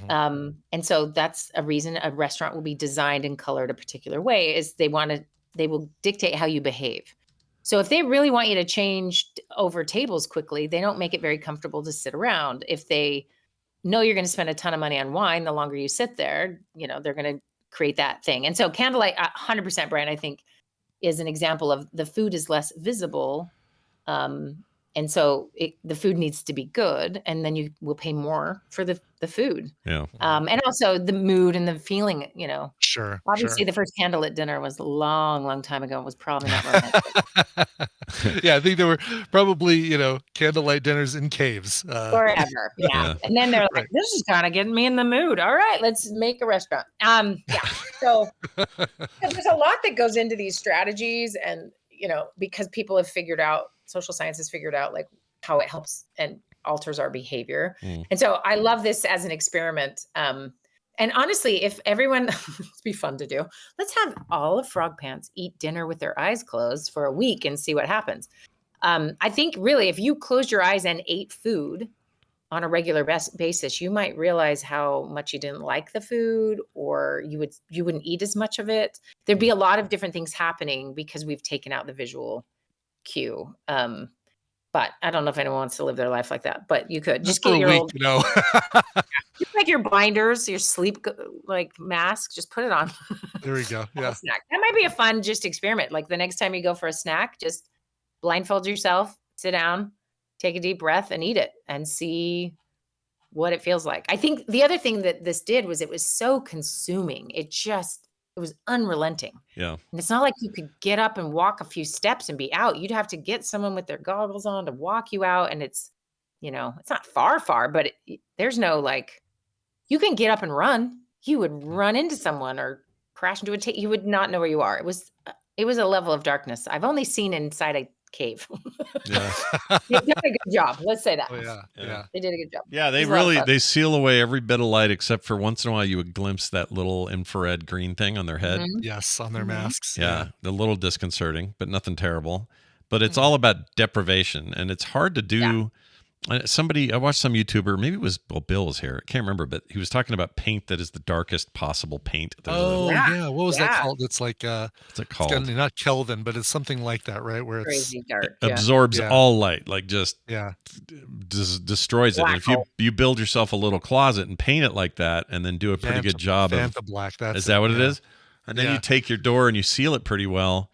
And so that's a reason a restaurant will be designed and colored a particular way is they will dictate how you behave. So if they really want you to change over tables quickly, they don't make it very comfortable to sit around. If they know you're going to spend a ton of money on wine, the longer you sit there, they're going to create that thing. And so candlelight, 100% brand, I think, is an example of the food is less visible. And so the food needs to be good, and then you will pay more for the food. Yeah. And also the mood and the feeling, Sure. Obviously, the first candlelit dinner was a long, long time ago. It was probably not romantic. I think there were probably, candlelight dinners in caves. Forever. Yeah. And then they're like, this is kind of getting me in the mood. All right, let's make a restaurant. So there's a lot that goes into these strategies, and, because people have social science has figured out like how it helps and alters our behavior. And so I love this as an experiment. And honestly, if everyone, it'd be fun to do. Let's have all of Frog Pants eat dinner with their eyes closed for a week and see what happens. I think really, if you closed your eyes and ate food on a regular basis, you might realize how much you didn't like the food, or you wouldn't eat as much of it. There'd be a lot of different things happening because we've taken out the visual cue. But I don't know if anyone wants to live their life like that, but you could just get your old, just like your blinders, your sleep mask, just put it on. There we go. Yeah. Snack. That might be a fun just experiment. Like the next time you go for a snack, just blindfold yourself, sit down, take a deep breath and eat it and see what it feels like. I think the other thing that this did was it was so consuming. It was unrelenting. Yeah. And it's not like you could get up and walk a few steps and be out. You'd have to get someone with their goggles on to walk you out. And it's, it's not far, but there's no you can get up and run. You would run into someone or crash into you would not know where you are. It was a level of darkness I've only seen inside a cave. Yeah. They did a good job. Let's say that. Oh, yeah. They did a good job. Yeah, they seal away every bit of light except for once in a while you would glimpse that little infrared green thing on their head. Mhm. Yes, on their masks. Yeah, a little disconcerting, but nothing terrible. But it's all about deprivation, and it's hard to do. I watched some YouTuber, maybe it was Bill was here, I can't remember, but he was talking about paint that is the darkest possible paint. Yeah. What was that called? It's like what's it called? It's not Kelvin, but it's something like that, right? Where it's Crazy dark. Absorbs all light, like just destroys it. And if you build yourself a little closet and paint it like that, and then do a pretty good job of black. Is that what it is? And then you take your door and you seal it pretty well.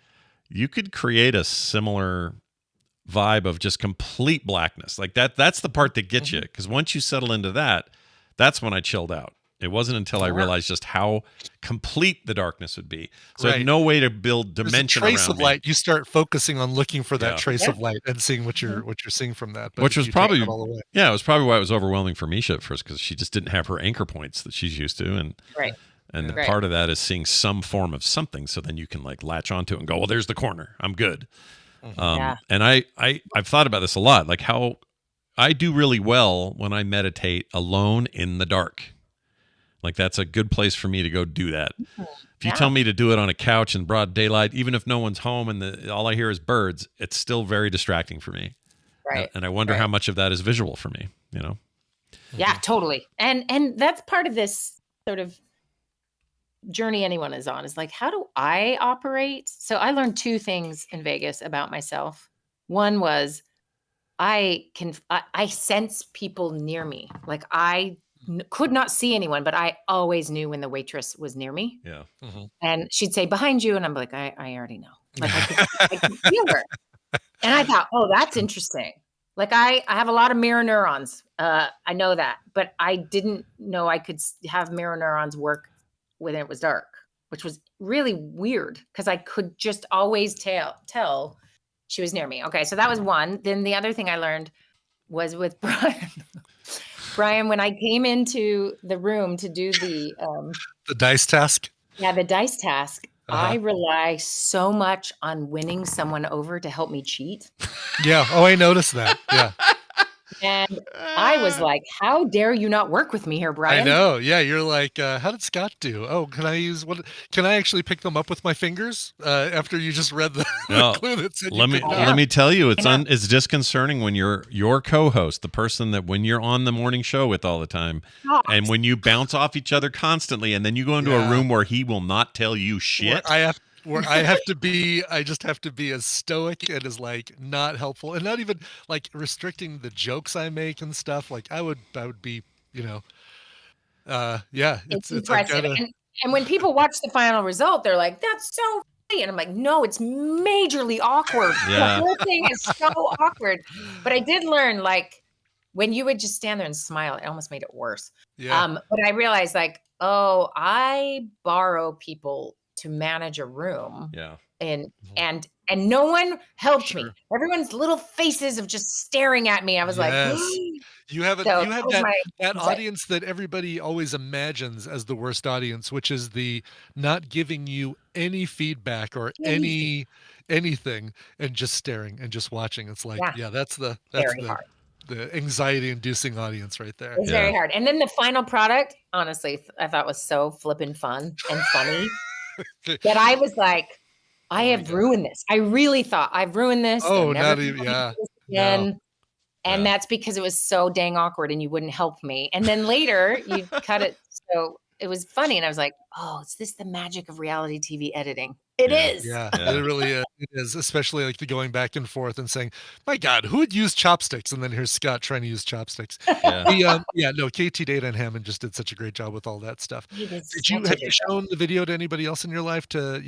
You could create a similar vibe of just complete blackness like that. That's the part that gets you, because once you settle into that, that's when I chilled out. It wasn't until I realized just how complete the darkness would be. So I had no way to build dimension There's a trace around of light. You start focusing on looking for that trace of light and seeing what you're seeing from that. But which was probably it was probably why it was overwhelming for Misha at first, because she just didn't have her anchor points that she's used to, and part of that is seeing some form of something, so then you can like latch onto it and go, well, there's the corner, I'm good. And I've thought about this a lot, like how I do really well when I meditate alone in the dark. Like that's a good place for me to go do that. If you tell me to do it on a couch in broad daylight, even if no one's home and all I hear is birds, it's still very distracting for me. Right. And I wonder how much of that is visual for me, you know? Yeah, totally. And that's part of this sort of journey anyone is on, is like, how do I operate? So I learned two things in Vegas about myself. One was I sense people near me. Like I could not see anyone, but I always knew when the waitress was near me. Yeah. And she'd say behind you, and I'm like, I already know. Like I could feel her. And I thought, oh, that's interesting. Like I have a lot of mirror neurons. I know that, but I didn't know I could have mirror neurons work when it was dark, which was really weird because I could just always tell she was near me. Okay, so that was one. Then the other thing I learned was with Brian. Brian, when I came into the room to do the dice task. Yeah, the dice task. I rely so much on winning someone over to help me cheat. Yeah. Oh, I noticed that. Yeah. And I was like, how dare you not work with me here, Brian? I know. Yeah. You're like, how did Scott do? Oh, can I actually pick them up with my fingers after you just read the clue that said let me tell you, it's disconcerting when your co-host, the person that when you're on the morning show with all the time, and when you bounce off each other constantly, and then you go into a room where he will not tell you shit. I just have to be as stoic and as like not helpful, and not even like restricting the jokes I make and stuff. Like I would be, it's impressive. And when people watch the final result, they're like, that's so funny. And I'm like, no, it's majorly awkward. Yeah. The whole thing is so awkward. But I did learn, like, when you would just stand there and smile, it almost made it worse. Yeah. But I realized, like, oh, I borrow people to manage a room. Yeah. And no one helped me. Everyone's little faces of just staring at me. I was like, you have that audience that everybody always imagines as the worst audience, which is the not giving you any feedback or anything, and just staring and just watching. It's like, that's the anxiety-inducing audience right there. It's very hard. And then the final product, honestly, I thought was so flippin' fun and funny that I was like, I have ruined this. I really thought I've ruined this. Oh, not even, again. And that's because it was so dang awkward and you wouldn't help me. And then later you cut it. So it was funny. And I was like, oh, is this the magic of reality TV editing? It is. Yeah, it really is. It is, especially like the going back and forth and saying, my God, who would use chopsticks? And then here's Scott trying to use chopsticks. KT Data and Hammond just did such a great job with all that stuff. Have you shown the video to anybody else in your life to,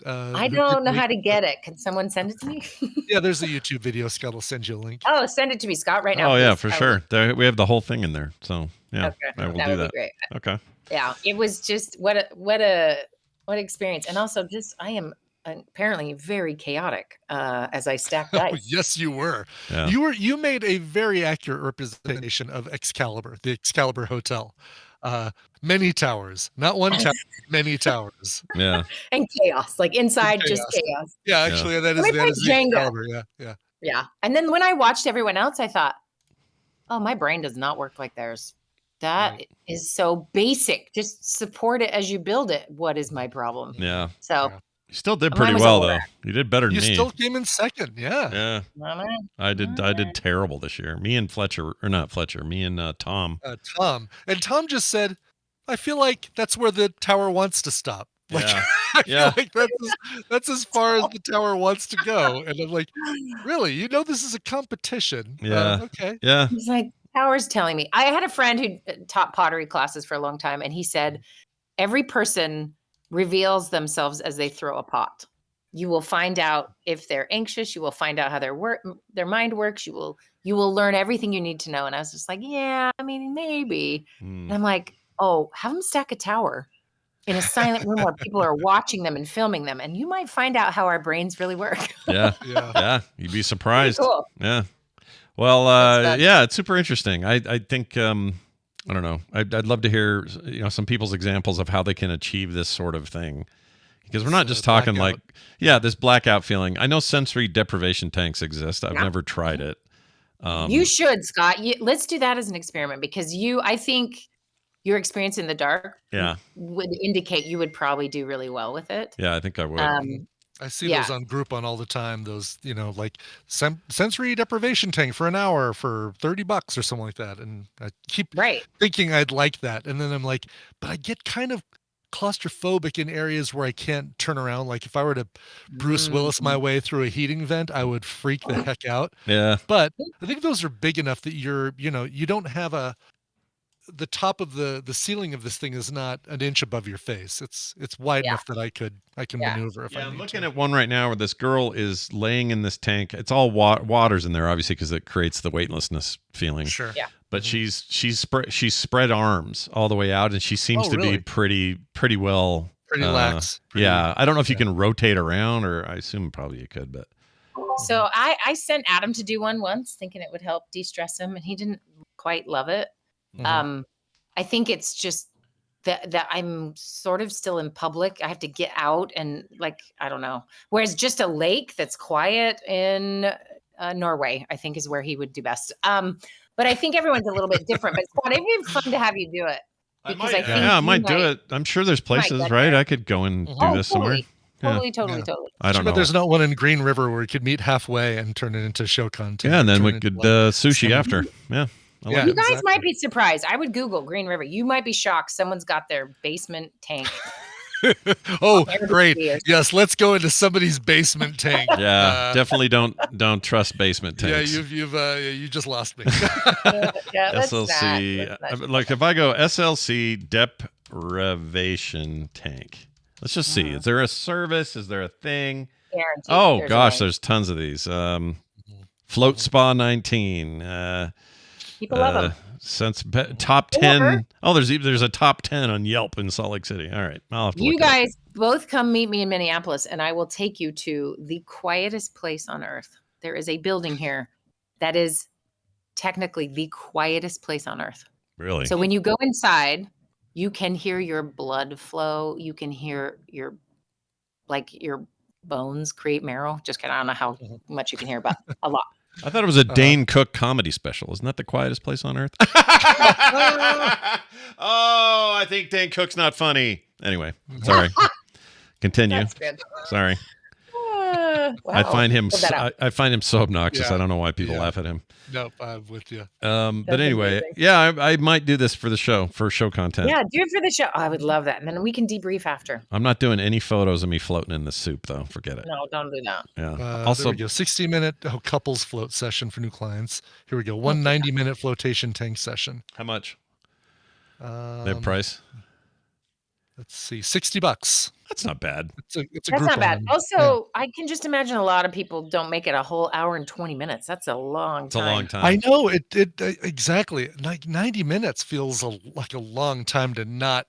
I don't know how to get it. Can someone send it to me? Yeah, there's a YouTube video. Scott will send you a link. Oh, send it to me, Scott, right now. Oh, yeah, for sure. We have the whole thing in there. So, yeah, I will do that. Great. Okay. Yeah, it was just what experience. And also just, I am apparently very chaotic as I stack dice. Oh, yes, you were. Yeah. You made a very accurate representation of Excalibur, the Excalibur Hotel. Many towers, not one tower, many towers. Yeah. And chaos, like inside, just Chaos. chaos. Yeah, actually, that is Let me play the Jenga. Excalibur. Yeah. Yeah. And then when I watched everyone else, I thought, oh, my brain does not work like theirs. That is so basic. Just support it as you build it. What is my problem? Yeah. So You still did Mine pretty was well, all though. that. You did better than You me. still came in second. Yeah. Yeah. I did terrible this year. Me and Fletcher, or not Fletcher, me and Tom. Tom. And Tom just said, I feel like that's where the tower wants to stop. Like, Yeah. I feel like that's as far as the tower wants to go. And I'm like, really? You know this is a competition. Yeah. Okay. Yeah. he's like, Power's telling me. I had a friend who taught pottery classes for a long time, and he said, every person reveals themselves as they throw a pot. You will find out if they're anxious. You will find out how their mind works. You will learn everything you need to know. And I was just like, yeah, I mean, maybe. And I'm like, oh, have them stack a tower in a silent room where people are watching them and filming them, and you might find out how our brains really work. Yeah. You'd be surprised. Cool. Yeah. Well, yeah, it's super interesting. I think I don't know. I'd love to hear some people's examples of how they can achieve this sort of thing, because we're not just talking blackout. this blackout feeling. I know sensory deprivation tanks exist. I've never tried it. You should, Scott. Let's do that as an experiment, because I think your experience in the dark would indicate you would probably do really well with it. Yeah, I think I would. I see those on Groupon all the time. Those, like sensory deprivation tank for an hour for $30 or something like that. And I keep thinking I'd like that. And then I'm like, but I get kind of claustrophobic in areas where I can't turn around. Like if I were to Bruce Willis my way through a heating vent, I would freak the heck out. Yeah. But I think those are big enough that you don't have the top of the ceiling of this thing is not an inch above your face. It's wide enough that I can maneuver if I need I'm looking to. at one right now where this girl is laying in this tank. It's all water's in there, obviously, because it creates the weightlessness feeling. Sure. Yeah. But she's spread arms all the way out, and she seems to be pretty well. Pretty lax. Yeah. I don't know if you can rotate around, or I assume probably you could, but. So I sent Adam to do one once, thinking it would help de-stress him, and he didn't quite love it. I think it's just that I'm sort of still in public. I have to get out and I don't know. Whereas just a lake that's quiet in Norway, I think is where he would do best. But I think everyone's a little bit different. But Scott, it'd be fun to have you do it. Because I think I might do it. I'm sure there's places, right? I could go and do this somewhere. Totally. I don't know. But there's not one in Green River where you could meet halfway and turn it into show content. Yeah, and then we could sushi after. Yeah. You guys might be surprised. I would Google Green River. You might be shocked. Someone's got their basement tank. Oh, great. Yes, let's go into somebody's basement tank. Yeah, definitely don't trust basement tanks. Yeah, you just lost me. SLC. Like if I go SLC deprivation tank. Let's just see. Is there a service? Is there a thing? Guaranteed. Oh gosh, there's tons of these. Float Spa 19. People love them. Since top 10. Oh, there's a top 10 on Yelp in Salt Lake City. All right, I'll have to. You guys both come meet me in Minneapolis, and I will take you to the quietest place on earth. There is a building here that is technically the quietest place on earth. Really? So when you go inside, you can hear your blood flow. You can hear your bones create marrow. Just kind of, I don't know how much you can hear, but a lot. I thought it was a Dane Cook comedy special. Isn't that the quietest place on earth? Oh, I think Dane Cook's not funny. Anyway, sorry. Continue. Sorry. Wow. I find him so obnoxious. Yeah. I don't know why people laugh at him. Nope, I'm with you. But anyway, amazing. yeah, I might do this for the show, for show content. Yeah, do it for the show. Oh, I would love that. And then we can debrief after. I'm not doing any photos of me floating in the soup, though. Forget it. No, don't do that. Yeah. Also, there we go. 60-minute couples float session for new clients. Here we go. 190-minute flotation tank session. How much? Their price? Let's see, $60. That's not bad. It's a That's group not bad. one. Also, I can just imagine a lot of people don't make it a whole hour and 20 minutes. That's a long It's time. a long time. I know it exactly. Like 90 minutes feels like a long time to not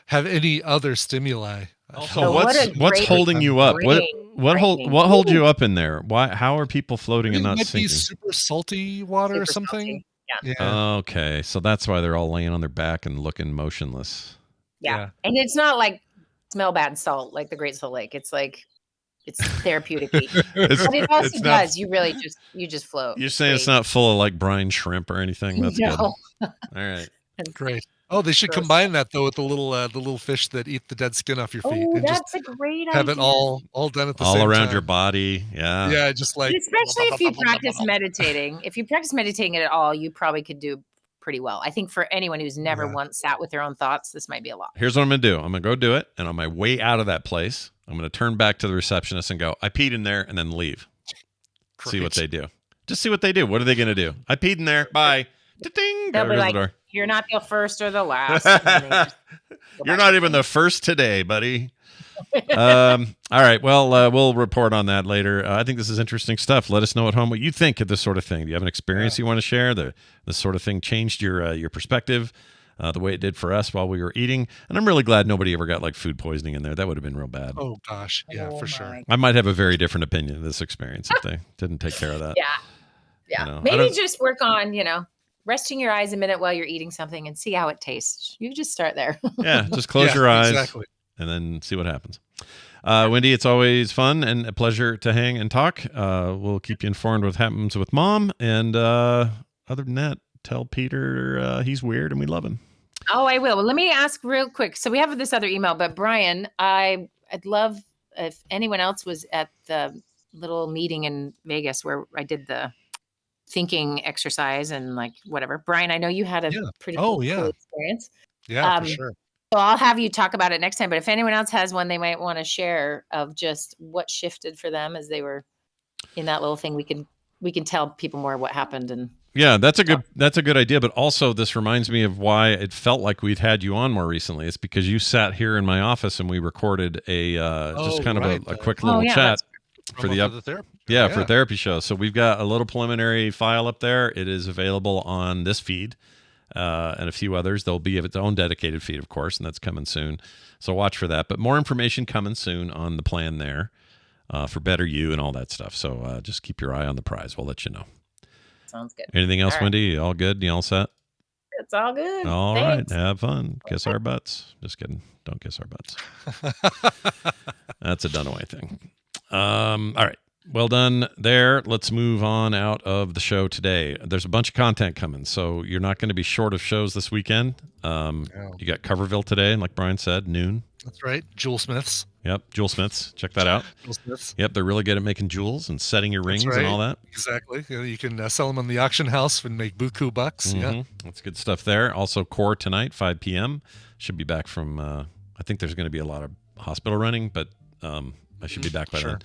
have any other stimuli. Also, what's holding you up? What holds you up in there? Why? How are people floating and not might be sinking? super salty water or Super something. salty. Yeah. Okay, so that's why they're all laying on their back and looking motionless. Yeah. And it's not like smell bad salt like the Great Salt Lake. It's like it's therapeutic. But it also does. You just float. You're saying it's not full of like brine shrimp or anything? That's good. All right. Great. Oh, they should combine that though with the little fish that eat the dead skin off your feet. Oh, and that's a great have idea. it all done at the all same time. around your body. Yeah. Yeah, just like especially if you practice meditating. If you practice meditating at all, you probably could do pretty well. I think for anyone who's never once sat with their own thoughts, this might be a lot. Here's what I'm going to do. I'm going to go do it. And on my way out of that place, I'm going to turn back to the receptionist and go, I peed in there, and then leave. Great. See what they do. Just see what they do. What are they going to do? I peed in there. Bye. Ding. They'll be like, you're not the first or the last. You're not even the first today, buddy. All right. Well, we'll report on that later. I think this is interesting stuff. Let us know at home what you think of this sort of thing. Do you have an experience you want to share? This sort of thing changed your perspective the way it did for us while we were eating. And I'm really glad nobody ever got like food poisoning in there. That would have been real bad. Oh, gosh. Yeah, for sure. I might have a very different opinion of this experience if they didn't take care of that. Yeah. You know, maybe just work on, resting your eyes a minute while you're eating something and see how it tastes. You just start there. Yeah, just close your eyes. Exactly. And then see what happens. Wendy, it's always fun and a pleasure to hang and talk. We'll keep you informed what happens with Mom. And other than that, tell Peter he's weird and we love him. Oh, I will. Well, let me ask real quick. So we have this other email, but Brian, I'd love if anyone else was at the little meeting in Vegas where I did the thinking exercise and like whatever. Brian, I know you had a pretty cool experience. Yeah, for sure. So I'll have you talk about it next time. But if anyone else has one, they might want to share of just what shifted for them as they were in that little thing. We can tell people more what happened. And yeah, that's a good idea. But also, this reminds me of why it felt like we'd had you on more recently. It's because you sat here in my office and we recorded a just kind of a quick little chat for the therapy. For therapy shows. So we've got a little preliminary file up there. It is available on this feed. And a few others. There'll be its own dedicated feed, of course, and that's coming soon. So watch for that. But more information coming soon on the plan there for Better You and all that stuff. So just keep your eye on the prize. We'll let you know. Sounds good. Anything else, Wendy? All good? You all set? It's all good. All Thanks. right. Have fun. Kiss our butts. Just kidding. Don't kiss our butts. That's a Dunaway thing. All right. Well done there. Let's move on out of the show today. There's a bunch of content coming, so you're not going to be short of shows this weekend. You got Coverville today, and like Brian said, noon. That's right. Jewel Smiths. Yep, Jewel Smiths. Check that out. Jewel Smiths. Yep, they're really good at making jewels and setting your rings and all that. Exactly. You can sell them on the auction house and make buku bucks. Mm-hmm. Yeah, that's good stuff there. Also, Core tonight, 5 p.m. Should be back from. I think there's going to be a lot of hospital running, but I should be back by then.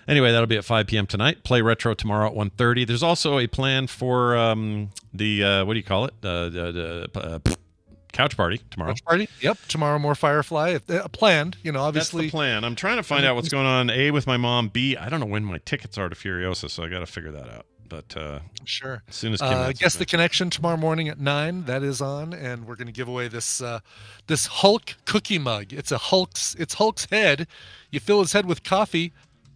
Anyway, that'll be at 5 p.m. tonight. Play Retro tomorrow at 1:30. There's also a plan for the what do you call it? Couch party tomorrow. Couch party. Yep. Tomorrow, more Firefly. Planned. Obviously. That's the plan. I'm trying to find out what's going on. A, with my mom. B, I don't know when my tickets are to Furiosa, so I got to figure that out. But sure. As soon as Kim Guess the Connection tomorrow morning at 9. That is on, and we're going to give away this Hulk cookie mug. It's Hulk's head. You fill his head with coffee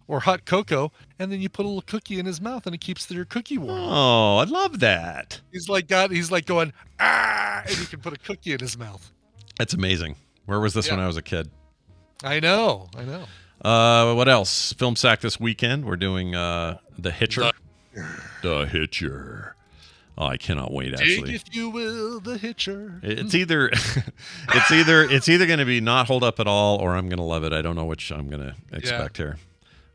or hot cocoa, and then you put a little cookie in his mouth, and it keeps your cookie warm. Oh, I love that. He's like going, ah, and you can put a cookie in his mouth. That's amazing. Where was this when I was a kid? I know. What else? Film Sack this weekend. We're doing The Hitcher. The Hitcher. Oh, I cannot wait. Actually, dig, if you will, The Hitcher. It's either going to be not hold up at all, or I'm going to love it. I don't know which I'm going to expect here.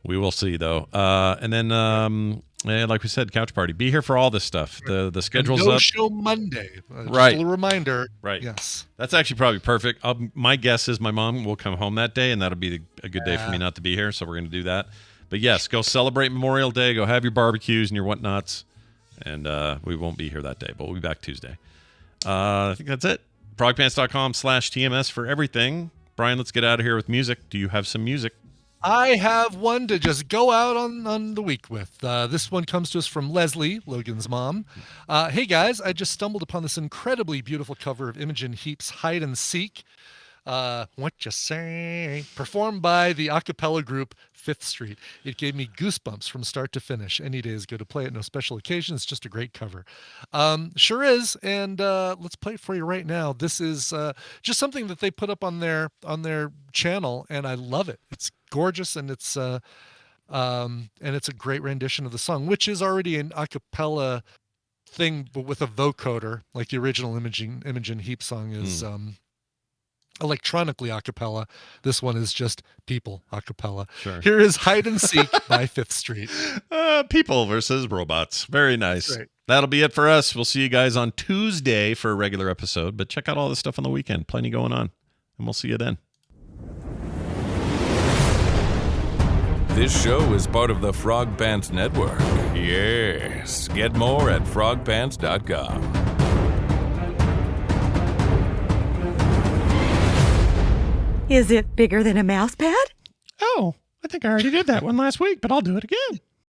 We will see, though. And then, like we said, couch party. Be here for all this stuff. The schedule's up. Show Monday. Just right. a little reminder. Right. Yes. That's actually probably perfect. My guess is my mom will come home that day, and that'll be a good day for me not to be here. So we're going to do that. But yes, go celebrate Memorial Day. Go have your barbecues and your whatnots. And we won't be here that day, but we'll be back Tuesday. I think that's it. Progpants.com/TMS for everything. Brian, let's get out of here with music. Do you have some music? I have one to just go out on the week with. This one comes to us from Leslie, Logan's mom. Hey guys, I just stumbled upon this incredibly beautiful cover of Imogen Heap's Hide and Seek. What You Say, performed by the a cappella group Fifth Street. It gave me goosebumps from start to finish. Any day is good to play it. No special occasion. It's just a great cover. Sure is. And let's play it for you right now. This is just something that they put up on their channel, and I love it. It's gorgeous, and it's a great rendition of the song, which is already an a cappella thing, but with a vocoder, like the original Imogen Heap song is electronically a cappella. This one is just people a cappella. Sure. Here is Hide and Seek by Fifth Street. People versus robots. Very nice. Right. That'll be it for us. We'll see you guys on Tuesday for a regular episode, but check out all this stuff on the weekend. Plenty going on, and we'll see you then. This show is part of the Frog Pants Network. Yes. Get more at frogpants.com. Is it bigger than a mouse pad? Oh, I think I already did that one last week, but I'll do it again.